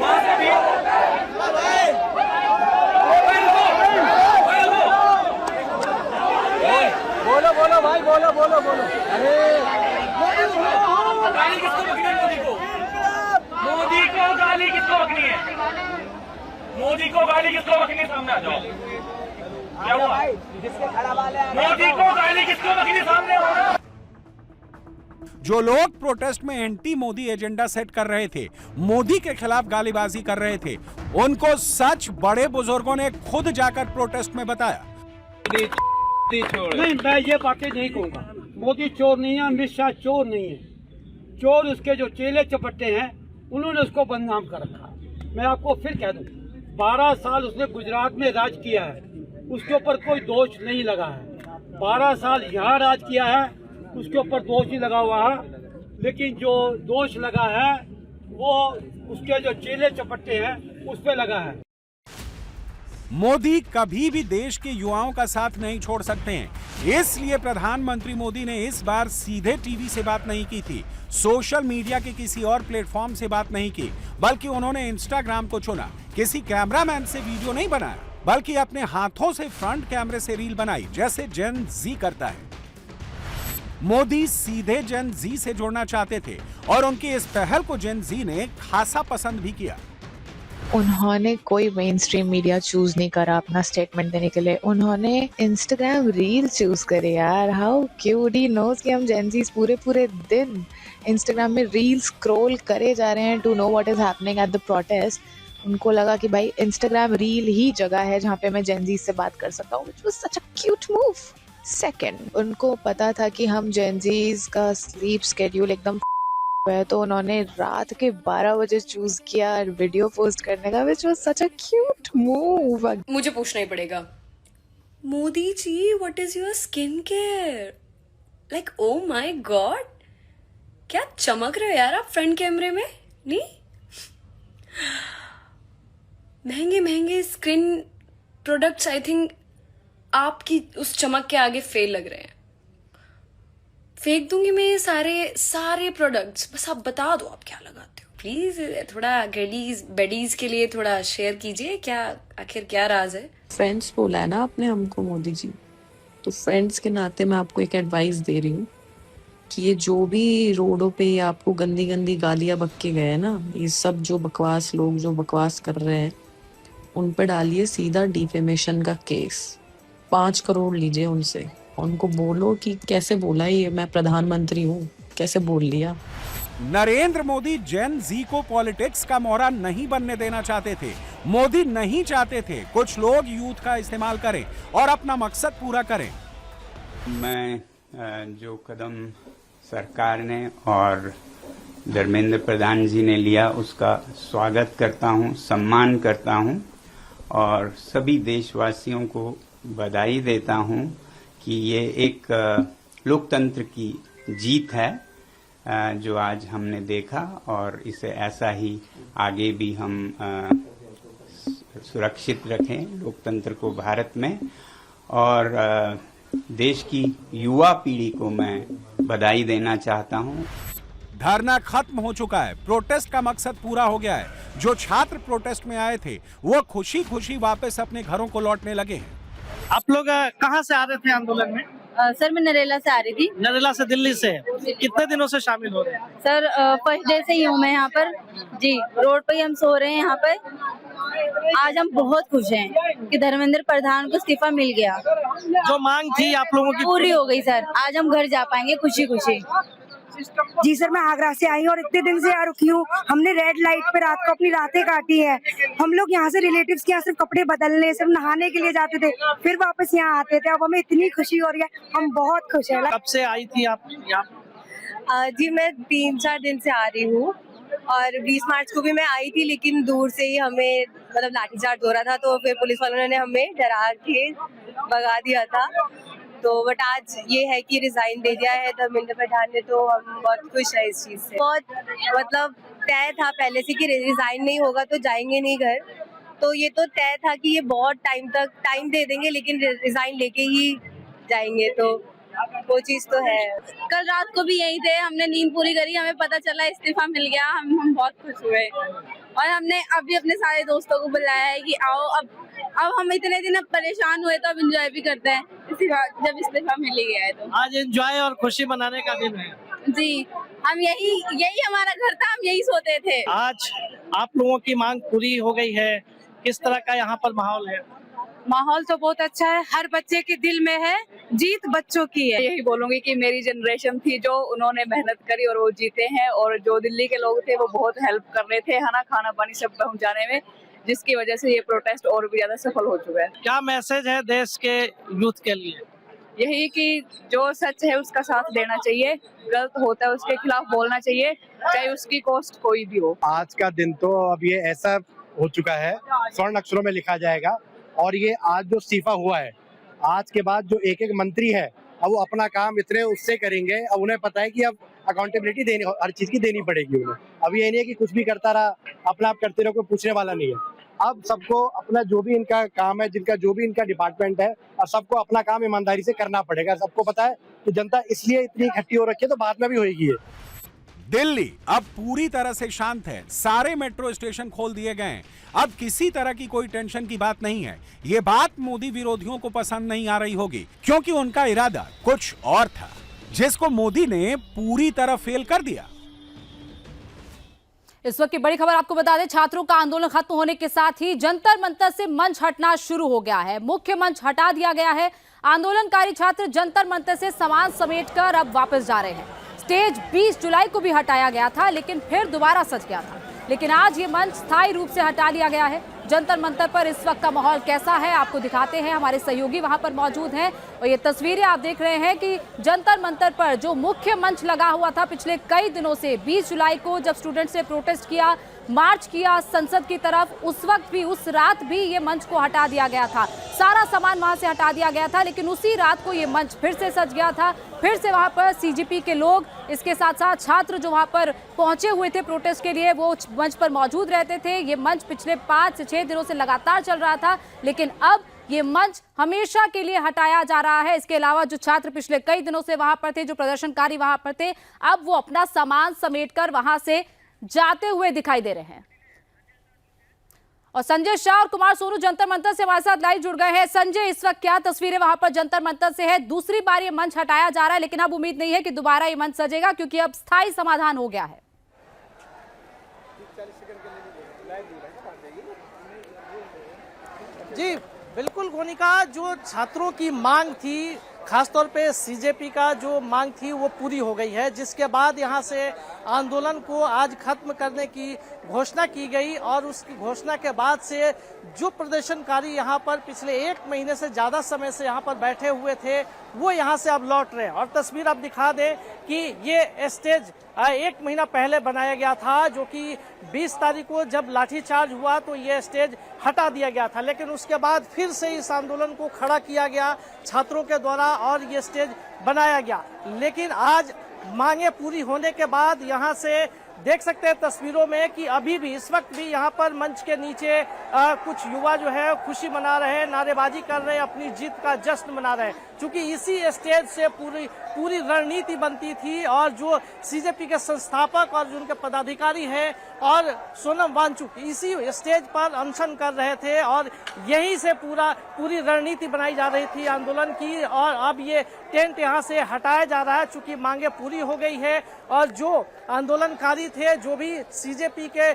वहां से भी बोलो भाई, बोलो। अरे गाली किसको बकनी है? मोदी को गाली किसको बकनी है? मोदी को गाली किसको बकनी है? सामने आ जाओ। क्या हुआ? मोदी को गाली किसको बकनी, सामने आओ। जो लोग प्रोटेस्ट में एंटी मोदी एजेंडा सेट कर रहे थे, मोदी के खिलाफ गालीबाजी कर रहे थे, उनको सच बड़े बुजुर्गों ने खुद जाकर प्रोटेस्ट में बताया। नहीं, मैं ये बातें नहीं कहूँगा। मोदी चोर नहीं है, अमित शाह चोर नहीं है। चोर उसके जो चेले चपट्टे हैं, उन्होंने उसको बदनाम कर रखा। मैं आपको फिर कह दूं, 12 साल उसने गुजरात में राज किया है, उसके ऊपर कोई दोष नहीं लगा है। 12 साल यहाँ राज किया है, उसके ऊपर दोष ही लगा हुआ है। लेकिन जो दोष लगा है वो उसके जो चेले चपट्टे हैं उस पर लगा है। मोदी कभी भी देश के युवाओं का साथ नहीं छोड़ सकते हैं। इसलिए प्रधानमंत्री मोदी ने इस बार सीधे टीवी से बात नहीं की थी, सोशल मीडिया के किसी और प्लेटफॉर्म से बात नहीं की, बल्कि उन्होंने इंस्टाग्राम को चुना। किसी कैमरामैन से वीडियो नहीं बनाया, बल्कि अपने हाथों से फ्रंट कैमरे से रील बनाई, जैसे जेन जी करता है। मोदी सीधे जेन जी से जुड़ना चाहते थे और उनकी इस पहल को जेन जी ने खासा पसंद भी किया। उन्होंने कोई मेन स्ट्रीम मीडिया चूज नहीं करा अपना स्टेटमेंट देने के लिए, उन्होंने इंस्टाग्राम रील चूज करे। यार हाउ क्यूट, ही नोज कि हम जेनजीज पूरे दिन इंस्टाग्राम में रील स्क्रॉल करे जा रहे हैं to know what is happening at the protest. उनको लगा कि भाई इंस्टाग्राम रील ही जगह है जहाँ पे मैं जेनजीज से बात कर सकता हूँ, which was such a cute move. Second, उनको पता था कि हम जेनजीज का स्लीप शेड्यूल एकदम है, तो उन्होंने रात के 12 बजे चूज किया वीडियो पोस्ट करने का, which was such a cute move। मुझे पूछना ही पड़ेगा, Modi ji what is your skin care? Like oh my god, क्या चमक रहे हो यार आप फ्रंट कैमरे में। नहीं, महंगे महंगे स्किन प्रोडक्ट्स आई थिंक आपकी उस चमक के आगे फेल लग रहे हैं। फेंक दूंगी मैं ये सारे प्रोडक्ट्स, बस आप बता दो आप क्या लगाते हो प्लीज। थोड़ा गडीज बेडीज के लिए थोड़ा शेयर कीजिए, क्या आखिर क्या राज है। फ्रेंड्स बोला है ना आपने हमको मोदी जी, तो फ्रेंड्स के नाते मैं आपको एक एडवाइस दे रही हूँ कि ये जो भी रोडों पे आपको गंदी गंदी गालियां बक के गए ना, ये सब जो बकवास लोग जो बकवास कर रहे हैं, उन पर डालिए सीधा डिफेमेशन का केस। 5 करोड़ लीजिए उनसे, उनको बोलो कि कैसे बोला ये मैं प्रधानमंत्री हूँ, कैसे बोल लिया। नरेंद्र मोदी जेन जी को पॉलिटिक्स का मोहरा नहीं बनने देना चाहते थे। मोदी नहीं चाहते थे कुछ लोग यूथ का इस्तेमाल करें और अपना मकसद पूरा करें। मैं जो कदम सरकार ने और धर्मेंद्र प्रधान जी ने लिया उसका स्वागत करता हूँ, सम्मान करता हूँ और सभी देशवासियों को बधाई देता हूँ कि ये एक लोकतंत्र की जीत है जो आज हमने देखा, और इसे ऐसा ही आगे भी हम सुरक्षित रखें लोकतंत्र को भारत में। और देश की युवा पीढ़ी को मैं बधाई देना चाहता हूँ। धरना खत्म हो चुका है, प्रोटेस्ट का मकसद पूरा हो गया है। जो छात्र प्रोटेस्ट में आए थे वो खुशी खुशी वापस अपने घरों को लौटने लगे हैं। आप लोग कहाँ से आ रहे थे आंदोलन में? सर मैं नरेला से आ रही थी। नरेला से, दिल्ली से। कितने दिनों से शामिल हो रहे हैं? सर फर्स्ट डे से ही हूँ मैं यहाँ पर जी। रोड पे ही हम सो रहे हैं यहाँ पर। आज हम बहुत खुश हैं कि धर्मेंद्र प्रधान को इस्तीफा मिल गया। जो मांग थी आप लोगों की पूरी हो गई सर। आज हम घर जा पाएंगे खुशी खुशी। जी सर, मैं आगरा से आई और इतने दिन से यहाँ रुकी हूँ। हमने रेड लाइट पे रात को अपनी रातें काटी है। हम लोग यहाँ से रिलेटिव्स के यहाँ सिर्फ कपड़े बदलने, सिर्फ नहाने के लिए जाते थे, फिर वापस यहाँ आते थे। अब हमें इतनी खुशी हो रही है, हम बहुत खुश हैं। कब से आई थी आप यहाँ? जी मैं 3-4 दिन से आ रही हूँ और 20 मार्च को भी मैं आई थी, लेकिन दूर से ही हमें मतलब लाठीचार्ज हो रहा था, तो फिर पुलिस वालों ने हमें डरा के भगा दिया था। तो बट आज ये है कि रिजाइन दे दिया है धर्मेंद्र प्रधान ने, तो हम बहुत खुश है इस चीज से। बहुत मतलब तय था पहले से कि रिजाइन नहीं होगा तो जाएंगे नहीं घर, तो ये तो तय था कि ये बहुत टाइम तक टाइम दे देंगे लेकिन रिजाइन लेके ही जाएंगे, तो वो चीज तो है। कल रात को भी यही थे, हमने नींद पूरी करी, हमें पता चला इस्तीफा मिल गया, हम बहुत खुश हुए और हमने अभी अपने सारे दोस्तों को बुलाया है कि आओ अब हम इतने दिन अब परेशान हुए तो अब एंजॉय भी करते हैं जब इस्तीफा मिल गया है। तो आज एंजॉय और खुशी मनाने का दिन है जी। हम यही हमारा घर था, हम यही सोते थे। आज आप लोगों की मांग पूरी हो गई है, किस तरह का यहाँ पर माहौल है? माहौल तो बहुत अच्छा है, हर बच्चे के दिल में है, जीत बच्चों की है। यही बोलूंगी कि मेरी जनरेशन थी जो उन्होंने मेहनत करी और वो जीते हैं, और जो दिल्ली के लोग थे वो बहुत हेल्प कर रहे थे, है ना, खाना पानी सब पहुंचाने में, जिसकी वजह से ये प्रोटेस्ट और भी ज्यादा सफल हो चुका है। क्या मैसेज है देश के यूथ के लिए? यही कि जो सच है उसका साथ देना चाहिए, गलत होता है उसके खिलाफ बोलना चाहिए, चाहे उसकी कॉस्ट कोई भी हो। आज का दिन तो अब ये ऐसा हो चुका है, स्वर्ण अक्षरों में लिखा जाएगा। और ये आज जो इस्तीफा हुआ है, आज के बाद जो एक एक मंत्री है अब वो अपना काम इतने उससे करेंगे, अब उन्हें पता है कि अब अकाउंटेबिलिटी देनी, हर चीज की देनी पड़ेगी उन्हें। अब ये नहीं है कि कुछ भी करता रहा, अपना आप करते रहो, कोई पूछने वाला नहीं है। अब सबको अपना जो भी इनका काम है, जिनका जो भी इनका डिपार्टमेंट है, और सबको अपना काम ईमानदारी से करना पड़ेगा। सबको पता है कि जनता इसलिए इतनी इकट्ठी हो रखी है, तो बाद में भी होगी। दिल्ली अब पूरी तरह से शांत है। सारे मेट्रो स्टेशन खोल दिए गए हैं। अब किसी तरह की कोई टेंशन की बात नहीं है। ये बात मोदी विरोधियों को पसंद नहीं आ रही होगी, क्योंकि उनका इरादा कुछ और था, जिसको मोदी ने पूरी तरह फेल कर दिया। इस वक्त की बड़ी खबर आपको बता दें, छात्रों का आंदोलन खत्म होने के साथ ही जंतर मंतर से मंच हटना शुरू हो गया है। मुख्य मंच हटा दिया गया है। आंदोलनकारी छात्र जंतर मंतर से सामान समेटकर अब वापस जा रहे हैं। स्टेज 20 जुलाई को भी हटाया गया था, लेकिन फिर दोबारा सज गया था। लेकिन आज ये मंच स्थायी रूप से हटा लिया गया है। जंतर मंतर पर इस वक्त का माहौल कैसा है आपको दिखाते हैं। हमारे सहयोगी वहां पर मौजूद हैं और ये तस्वीरें आप देख रहे हैं कि जंतर मंतर पर जो मुख्य मंच लगा हुआ था पिछले कई दिनों से, 20 जुलाई को जब स्टूडेंट्स ने प्रोटेस्ट किया, मार्च किया संसद की तरफ, उस वक्त भी, उस रात भी ये मंच को हटा दिया गया था। सारा सामान वहां से हटा दिया गया था, लेकिन उसी रात को ये मंच फिर से सज गया था। फिर से वहां पर सीजेपी के लोग, इसके साथ साथ छात्र जो वहां पर पहुंचे हुए थे प्रोटेस्ट के लिए, वो मंच पर मौजूद रहते थे। ये मंच पिछले 5 से 6 दिनों से लगातार चल रहा था, लेकिन अब ये मंच हमेशा के लिए हटाया जा रहा है। इसके अलावा जो छात्र पिछले कई दिनों से वहां पर थे, जो प्रदर्शनकारी वहां पर थे, अब वो अपना सामान समेटकर वहां से जाते हुए दिखाई दे रहे हैं। और संजय शाह और कुमार सोनू जंतर मंतर से हमारे साथ लाइव जुड़ गए हैं। संजय, इस वक्त क्या तस्वीरें वहां पर जंतर मंतर से है? दूसरी बार ये मंच हटाया जा रहा है, लेकिन अब उम्मीद नहीं है कि दोबारा ये मंच सजेगा, क्योंकि अब स्थायी समाधान हो गया है। जी बिल्कुल गोनिका, जो छात्रों की मांग थी, खासतौर पे सीजेपी का जो मांग थी वो पूरी हो गई है, जिसके बाद यहाँ से आंदोलन को आज खत्म करने की घोषणा की गई। और उसकी घोषणा के बाद से जो प्रदर्शनकारी यहाँ पर पिछले 1 महीने से ज़्यादा समय से यहाँ पर बैठे हुए थे, वो यहाँ से अब लौट रहे हैं। और तस्वीर आप दिखा दें कि ये स्टेज 1 महीना पहले बनाया गया था, जो कि 20 तारीख को जब लाठीचार्ज हुआ तो ये स्टेज हटा दिया गया था, लेकिन उसके बाद फिर से इस आंदोलन को खड़ा किया गया छात्रों के द्वारा और ये स्टेज बनाया गया। लेकिन आज मांगे पूरी होने के बाद यहाँ से देख सकते हैं तस्वीरों में कि अभी भी, इस वक्त भी यहाँ पर मंच के नीचे कुछ युवा जो है खुशी मना रहे हैं, नारेबाजी कर रहे हैं, अपनी जीत का जश्न मना रहे हैं। क्योंकि इसी स्टेज से पूरी रणनीति बनती थी और जो सीजेपी के संस्थापक और जो उनके पदाधिकारी हैं और सोनम वांगचुक इसी स्टेज पर अनशन कर रहे थे और यहीं से पूरी रणनीति बनाई जा रही थी आंदोलन की। और अब ये टेंट यहाँ से हटाया जा रहा है, चूंकि मांगे पूरी हो गई है और जो आंदोलनकारी थे, जो भी सीजेपी के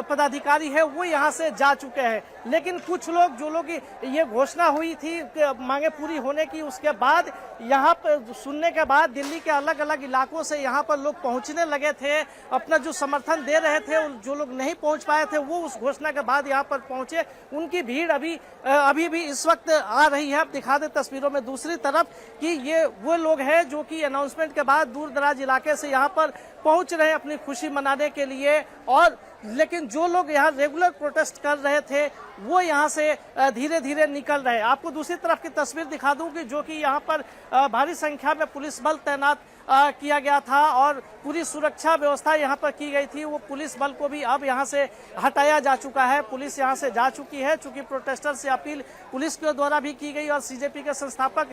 पदाधिकारी है, वो यहाँ से जा चुके हैं। लेकिन कुछ लोग, जो लोग ये घोषणा हुई थी मांगे पूरी होने की, उसके बाद यहाँ पर सुनने के बाद दिल्ली के अलग अलग इलाकों से यहाँ पर लोग पहुँचने लगे थे, अपना जो समर्थन दे रहे थे। जो लोग नहीं पहुँच पाए थे वो उस घोषणा के बाद यहाँ पर पहुँचे। उनकी भीड़ अभी भी इस वक्त आ रही है। आप दिखा दें तस्वीरों में दूसरी तरफ कि ये वो लोग हैं जो कि अनाउंसमेंट के बाद दूर दराज इलाके से यहाँ पर पहुँच रहे हैं अपनी खुशी मनाने के लिए। और लेकिन जो लोग यहाँ रेगुलर प्रोटेस्ट कर रहे थे वो यहाँ से धीरे धीरे निकल रहे हैं। आपको दूसरी तरफ की तस्वीर दिखा दूं कि जो कि यहाँ पर भारी संख्या में पुलिस बल तैनात किया गया था और पूरी सुरक्षा व्यवस्था यहाँ पर की गई थी। वो पुलिस बल को भी अब यहाँ से हटाया जा चुका है। पुलिस यहाँ से जा चुकी है, चूंकि प्रोटेस्टर से अपील पुलिस के द्वारा भी की गई और सीजेपी के संस्थापक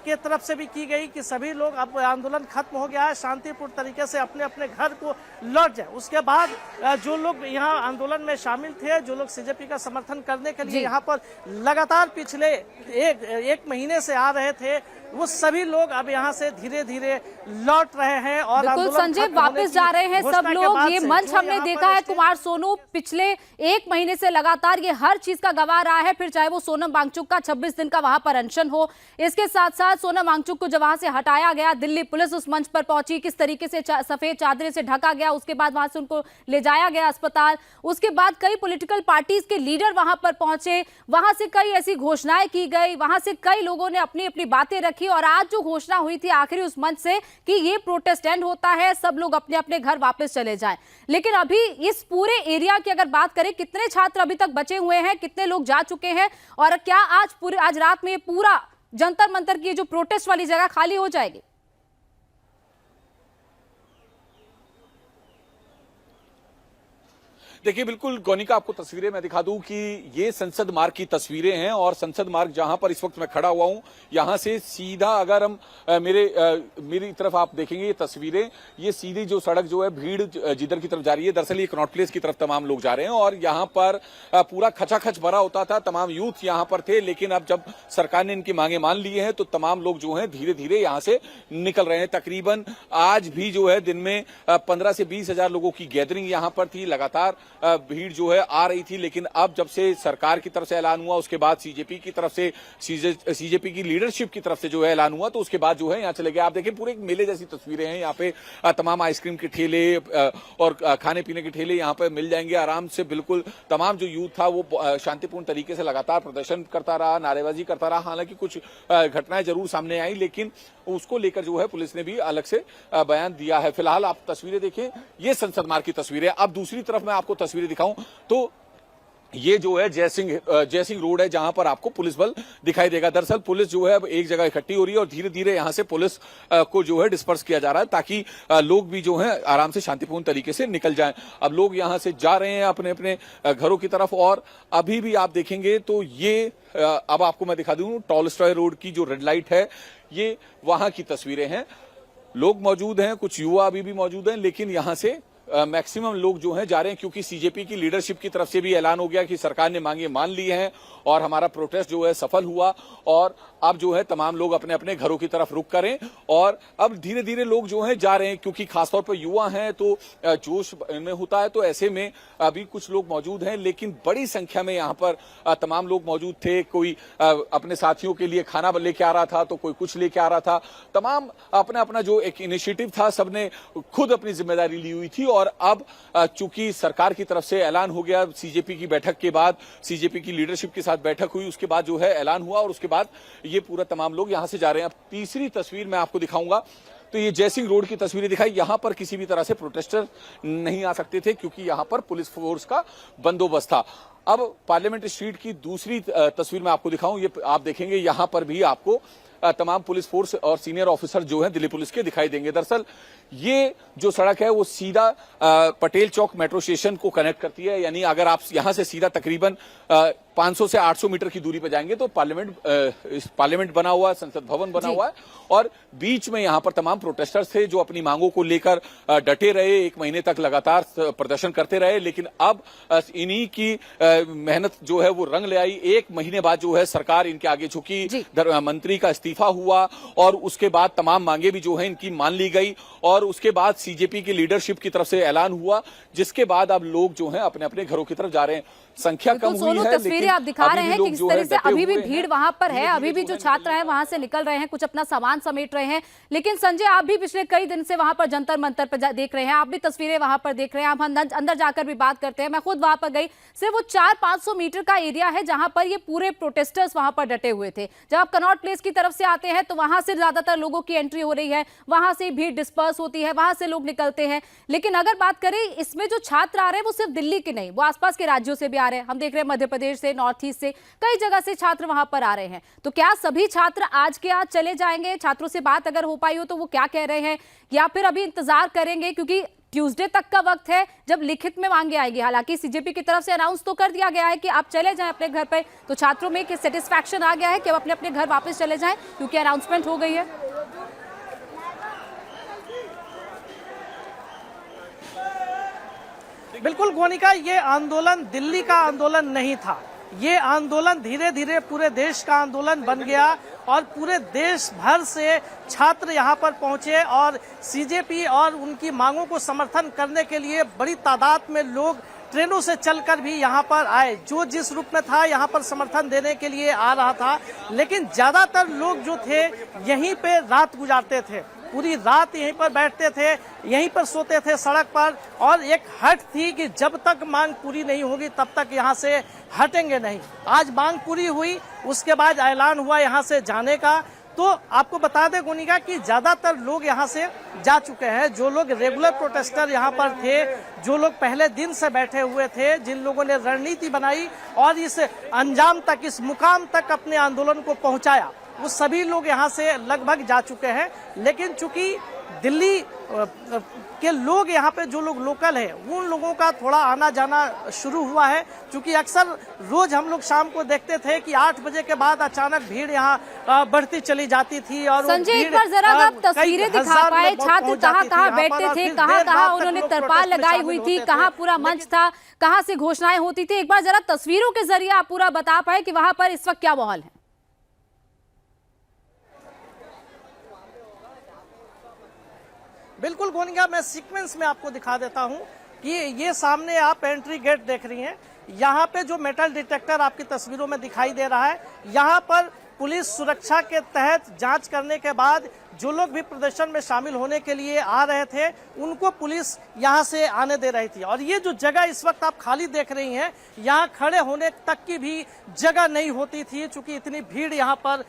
के तरफ से भी की गई कि सभी लोग, अब आंदोलन खत्म हो गया है, शांतिपूर्ण तरीके से अपने अपने घर को लौट जाए। उसके बाद जो लोग यहाँ आंदोलन में शामिल थे, जो लोग सीजेपी का समर्थन करने के लिए यहाँ पर लगातार पिछले एक महीने से आ रहे थे, वो सभी लोग अब यहाँ से धीरे धीरे लौट रहे हैं और बिल्कुल संजय, वापस जा रहे हैं सब लोग। ये मंच हमने देखा है कुमार सोनू पिछले 1 महीने से लगातार ये हर चीज का गवाह रहा है, फिर चाहे वो सोनम वांगचुक का 26 दिन का वहां पर अनशन हो। इसके साथ साथ सोनम वांगचुक को जब वहां से हटाया गया, दिल्ली पुलिस उस मंच पर पहुंची, किस तरीके से सफेद चादर से ढका गया, उसके बाद वहां से उनको ले जाया गया अस्पताल। उसके बाद कई पॉलिटिकल पार्टीज के लीडर वहां पर पहुंचे, वहां से कई ऐसी घोषणाएं की गई, वहां से कई लोगों ने अपनी अपनी बातें रखी और आज जो घोषणा हुई थी आखिरी उस मंच से कि ये प्रोटेस्ट एंड होता है, सब लोग अपने अपने घर वापस चले जाएं। लेकिन अभी इस पूरे एरिया की अगर बात करें, कितने छात्र अभी तक बचे हुए हैं, कितने लोग जा चुके हैं और क्या आज रात में पूरा जंतर मंतर की जो प्रोटेस्ट वाली जगह खाली हो जाएगी? देखिए बिल्कुल गौनिका, आपको तस्वीरें मैं दिखा दूं कि ये संसद मार्ग की तस्वीरें हैं और संसद मार्ग जहां पर इस वक्त मैं खड़ा हुआ हूं, यहां से सीधा अगर हम मेरी तरफ आप देखेंगे ये तस्वीरें, ये सीधी जो सड़क जो है भीड़ जिधर की तरफ जा रही है, दरअसल ये कनॉट प्लेस की तरफ तमाम लोग जा रहे हैं और यहां पर पूरा खचाखच भरा होता था, तमाम यूथ यहां पर थे। लेकिन अब जब सरकार ने इनकी मांगे मान ली हैं तो तमाम लोग जो हैं धीरे धीरे यहां से निकल रहे हैं। तकरीबन आज भी जो है दिन में 15 से 20 हजार लोगों की गैदरिंग यहां पर थी, लगातार भीड़ जो है आ रही थी। लेकिन अब जब से सरकार की तरफ से ऐलान हुआ, उसके बाद सीजेपी की तरफ से सीजेपी की लीडरशिप की तरफ से जो है ऐलान हुआ, तो उसके बाद जो है यहाँ चले गए। आप देखें पूरे एक मेले जैसी तस्वीरें हैं, यहाँ पे तमाम आइसक्रीम के ठेले और खाने पीने के ठेले यहाँ पे मिल जाएंगे आराम से। बिल्कुल तमाम जो यूथ था वो शांतिपूर्ण तरीके से लगातार प्रदर्शन करता रहा, नारेबाजी करता रहा। हालांकि कुछ घटनाएं जरूर सामने आई, लेकिन उसको लेकर जो है पुलिस ने भी अलग से बयान दिया है। फिलहाल आप तस्वीरें देखें, ये संसद मार्ग की तस्वीरें। अब दूसरी तरफ मैं आपको तस्वीरें दिखाऊं तो ये जो है जयसिंह रोड है, जहां पर आपको पुलिस बल दिखाई देगा। दरअसल पुलिस जो है अब एक जगह इकट्ठी हो रही है और धीरे धीरे यहां से पुलिस को जो है डिस्पर्स किया जा रहा है ताकि लोग भी जो है आराम से शांतिपूर्ण तरीके से निकल जाएं। अब लोग यहां से जा रहे हैं अपने अपने घरों की तरफ और अभी भी आप देखेंगे तो ये अब आपको मैं दिखा दूं टॉलस्टॉय रोड की जो रेड लाइट है, ये वहां की तस्वीरें हैं। लोग मौजूद हैं, कुछ युवा अभी भी मौजूद हैं, लेकिन यहां से मैक्सिमम लोग जो हैं जा रहे हैं क्योंकि सीजेपी की लीडरशिप की तरफ से भी ऐलान हो गया कि सरकार ने मांगे मान ली हैं और हमारा प्रोटेस्ट जो है सफल हुआ और अब जो है तमाम लोग अपने अपने घरों की तरफ रुख करें। और अब धीरे धीरे लोग जो हैं जा रहे हैं क्योंकि खासतौर पर युवा हैं तो जोश में होता है, तो ऐसे में अभी कुछ लोग मौजूद हैं, लेकिन बड़ी संख्या में यहाँ पर तमाम लोग मौजूद थे। कोई अपने साथियों के लिए खाना लेके आ रहा था तो कोई कुछ लेके आ रहा था। तमाम अपना अपना जो एक इनिशिएटिव था सबने खुद अपनी जिम्मेदारी ली हुई थी। और अब चूंकि सरकार की तरफ से ऐलान हो गया, सीजेपी की बैठक के बाद सीजेपी की लीडरशिप के साथ बैठक हुई, उसके बाद जो है ऐलान हुआ और उसके बाद ये पूरा तमाम लोग यहां से जा रहे हैं। अब तीसरी तस्वीर मैं आपको दिखाऊंगा तो ये जयसिंह रोड की तस्वीरें दिखाई। यहां पर किसी भी तरह से प्रोटेस्टर नहीं आ सकते थे क्योंकि यहां पर पुलिस फोर्स का बंदोबस्त था। अब पार्लियामेंट स्ट्रीट की दूसरी तस्वीर मैं आपको दिखाऊं, ये आप देखेंगे यहां पर भी आपको तमाम पुलिस फोर्स और सीनियर ऑफिसर जो हैं दिल्ली पुलिस के दिखाई देंगे। दरअसल ये जो सड़क है वो सीधा पटेल चौक मेट्रो स्टेशन को कनेक्ट करती है, यानी अगर आप यहां से सीधा तकरीबन 500 से 800 मीटर की दूरी पर जाएंगे तो पार्लियामेंट बना हुआ है, संसद भवन बना हुआ है और बीच में यहां पर तमाम प्रोटेस्टर्स थे जो अपनी मांगों को लेकर डटे रहे, 1 महीने तक लगातार प्रदर्शन करते रहे। लेकिन अब इन्हीं की मेहनत जो है वो रंग ले आई। 1 महीने बाद जो है सरकार इनके आगे झुकी, मंत्री का इस्तीफा हुआ और उसके बाद तमाम मांगे भी जो है इनकी मान ली गई और उसके बाद सीजेपी की लीडरशिप की तरफ से ऐलान हुआ, जिसके बाद अब लोग जो हैं अपने अपने घरों की तरफ जा रहे हैं। संख्या कम हुई है, तस्वीरें आप दिखा रहे हैं कि किस तरह से अभी भी भीड़ वहां पर है, अभी भी जो छात्र हैं वहां से निकल रहे हैं, कुछ अपना सामान समेट रहे हैं। लेकिन संजय, आप भी पिछले कई दिन से वहां पर जंतर मंतर पर देख रहे हैं, आप भी तस्वीरें वहां पर देख रहे हैं, आप अंदर जाकर भी बात करते हैं। मैं खुद वहां पर गई, सिर्फ वो 400-500 मीटर का एरिया है जहां पर ये पूरे प्रोटेस्टर्स वहां पर डटे हुए थे। जब आप कनॉट प्लेस की तरफ से आते हैं तो वहां से ज्यादातर लोगों की एंट्री हो रही है, वहां से भीड़ डिस्पर्स होती है, वहां से लोग निकलते हैं। लेकिन अगर बात करें इसमें जो छात्र आ रहे हैं वो सिर्फ दिल्ली के नहीं, वो आसपास के राज्यों से भी आ रहे हैं। हम देख रहे हैं मध्य प्रदेश से, नॉर्थ ईस्ट से, कई जगह से छात्र वहां पर आ रहे हैं। तो क्या सभी छात्र आज के आज चले जाएंगे? छात्रों से बात अगर हो पाई हो तो वो क्या कह रहे हैं, या फिर अभी इंतजार करेंगे? क्योंकि ट्यूसडे तक का वक्त है जब लिखित में मांगे आएगी। हालांकि सीजेपी की तरफ से अनाउंस तो कर दिया गया है कि आप चले जाएं अपने घर पे, तो छात्रों में एक सेटिस्फैक्शन आ गया है कि अब अपने अपने घर वापस चले जाएं क्योंकि अनाउंसमेंट हो गई है। बिल्कुल गोनिका, ये आंदोलन दिल्ली का आंदोलन नहीं था, ये आंदोलन धीरे धीरे पूरे देश का आंदोलन बन गया और पूरे देश भर से छात्र यहाँ पर पहुंचे और सीजेपी और उनकी मांगों को समर्थन करने के लिए बड़ी तादाद में लोग ट्रेनों से चलकर भी यहाँ पर आए। जो जिस रूप में था यहाँ पर समर्थन देने के लिए आ रहा था, लेकिन ज्यादातर लोग जो थे यहीं पे रात गुजारते थे, पूरी रात यहीं पर बैठते थे, यहीं पर सोते थे सड़क पर। और एक हट थी कि जब तक मांग पूरी नहीं होगी तब तक यहाँ से हटेंगे नहीं। आज मांग पूरी हुई, उसके बाद ऐलान हुआ यहाँ से जाने का। तो आपको बता दें गोनिका कि ज्यादातर लोग यहाँ से जा चुके हैं। जो लोग रेगुलर प्रोटेस्टर यहाँ पर थे, जो लोग पहले दिन से बैठे हुए थे, जिन लोगों ने रणनीति बनाई और इस अंजाम तक, इस मुकाम तक अपने आंदोलन को पहुंचाया, वो सभी लोग यहाँ से लगभग जा चुके हैं। लेकिन चूंकि दिल्ली के लोग यहाँ पे जो लोग लोकल हैं उन लोगों का थोड़ा आना जाना शुरू हुआ है, क्योंकि अक्सर रोज हम लोग शाम को देखते थे कि 8 बजे के बाद अचानक भीड़ यहाँ बढ़ती चली जाती थी। और संजय, एक बार जरा आप तस्वीरें दिखा पाए, छात्र कहाँ बैठते थे, कहाँ उन्होंने तरपाल लगाई हुई थी, कहाँ पूरा मंच था, कहाँ से घोषणाएं होती थी, एक बार जरा तस्वीरों के जरिए आप पूरा बता पाए कि वहां पर इस वक्त क्या माहौल है। बिल्कुल गोनिका, मैं सीक्वेंस में आपको दिखा देता हूं कि ये सामने आप एंट्री गेट देख रही हैं। यहाँ पे जो मेटल डिटेक्टर आपकी तस्वीरों में दिखाई दे रहा है, यहाँ पर पुलिस सुरक्षा के तहत जांच करने के बाद जो लोग भी प्रदर्शन में शामिल होने के लिए आ रहे थे उनको पुलिस यहाँ से आने दे रही थी। और ये जो जगह इस वक्त आप खाली देख रही हैं, यहाँ खड़े होने तक की भी जगह नहीं होती थी, क्योंकि इतनी भीड़ यहाँ पर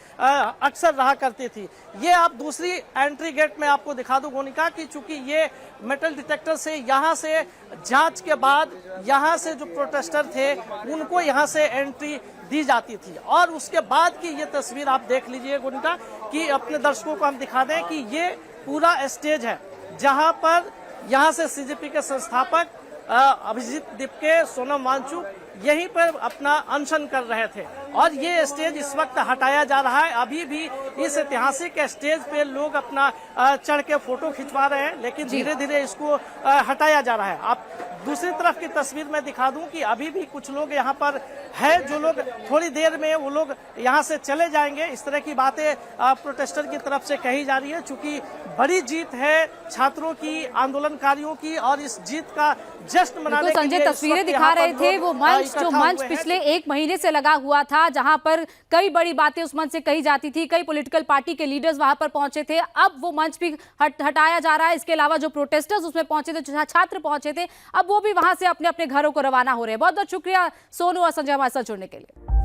अक्सर रहा करती थी। ये आप दूसरी एंट्री गेट में आपको दिखा दूं गोनिका कि चूंकि ये मेटल डिटेक्टर से यहाँ से जांच के बाद यहाँ से जो प्रोटेस्टर थे उनको यहाँ से एंट्री दी जाती थी। और उसके बाद की ये तस्वीर आप देख लीजिए गोनिका कि अपने दर्शकों को हम दिखा दें कि ये पूरा स्टेज है जहां पर यहाँ से सीजेपी के संस्थापक अभिजीत दीपके, सोनम वांगचुक यहीं पर अपना अनशन कर रहे थे। और ये स्टेज इस वक्त हटाया जा रहा है। अभी भी इस ऐतिहासिक स्टेज पे लोग अपना चढ़ के फोटो खिंचवा रहे हैं, लेकिन धीरे धीरे इसको हटाया जा रहा है। आप दूसरी तरफ की तस्वीर में दिखा दूं कि अभी भी कुछ लोग यहाँ पर है, जो लोग थोड़ी देर में वो लोग यहाँ से चले जाएंगे। इस तरह की बातें प्रोटेस्टर की तरफ से कही जा रही है, चूंकि बड़ी जीत है छात्रों की, आंदोलनकारियों की, और इस जीत का जश्न मनाने के लिए संजय तस्वीरें दिखा रहे थे वो मंच पिछले 1 महीने से लगा हुआ था, जहां पर कई बड़ी बातें उस मंच से कही जाती थी, कई पॉलिटिकल पार्टी के लीडर्स वहां पर पहुंचे थे। अब वो मंच भी हटाया जा रहा है। इसके अलावा जो प्रोटेस्टर्स उसमें पहुंचे थे, जो छात्र पहुंचे थे, अब वो भी वहां से अपने अपने घरों को रवाना हो रहे हैं। बहुत बहुत शुक्रिया सोनू और संजय हमारे साथ जुड़ने के लिए।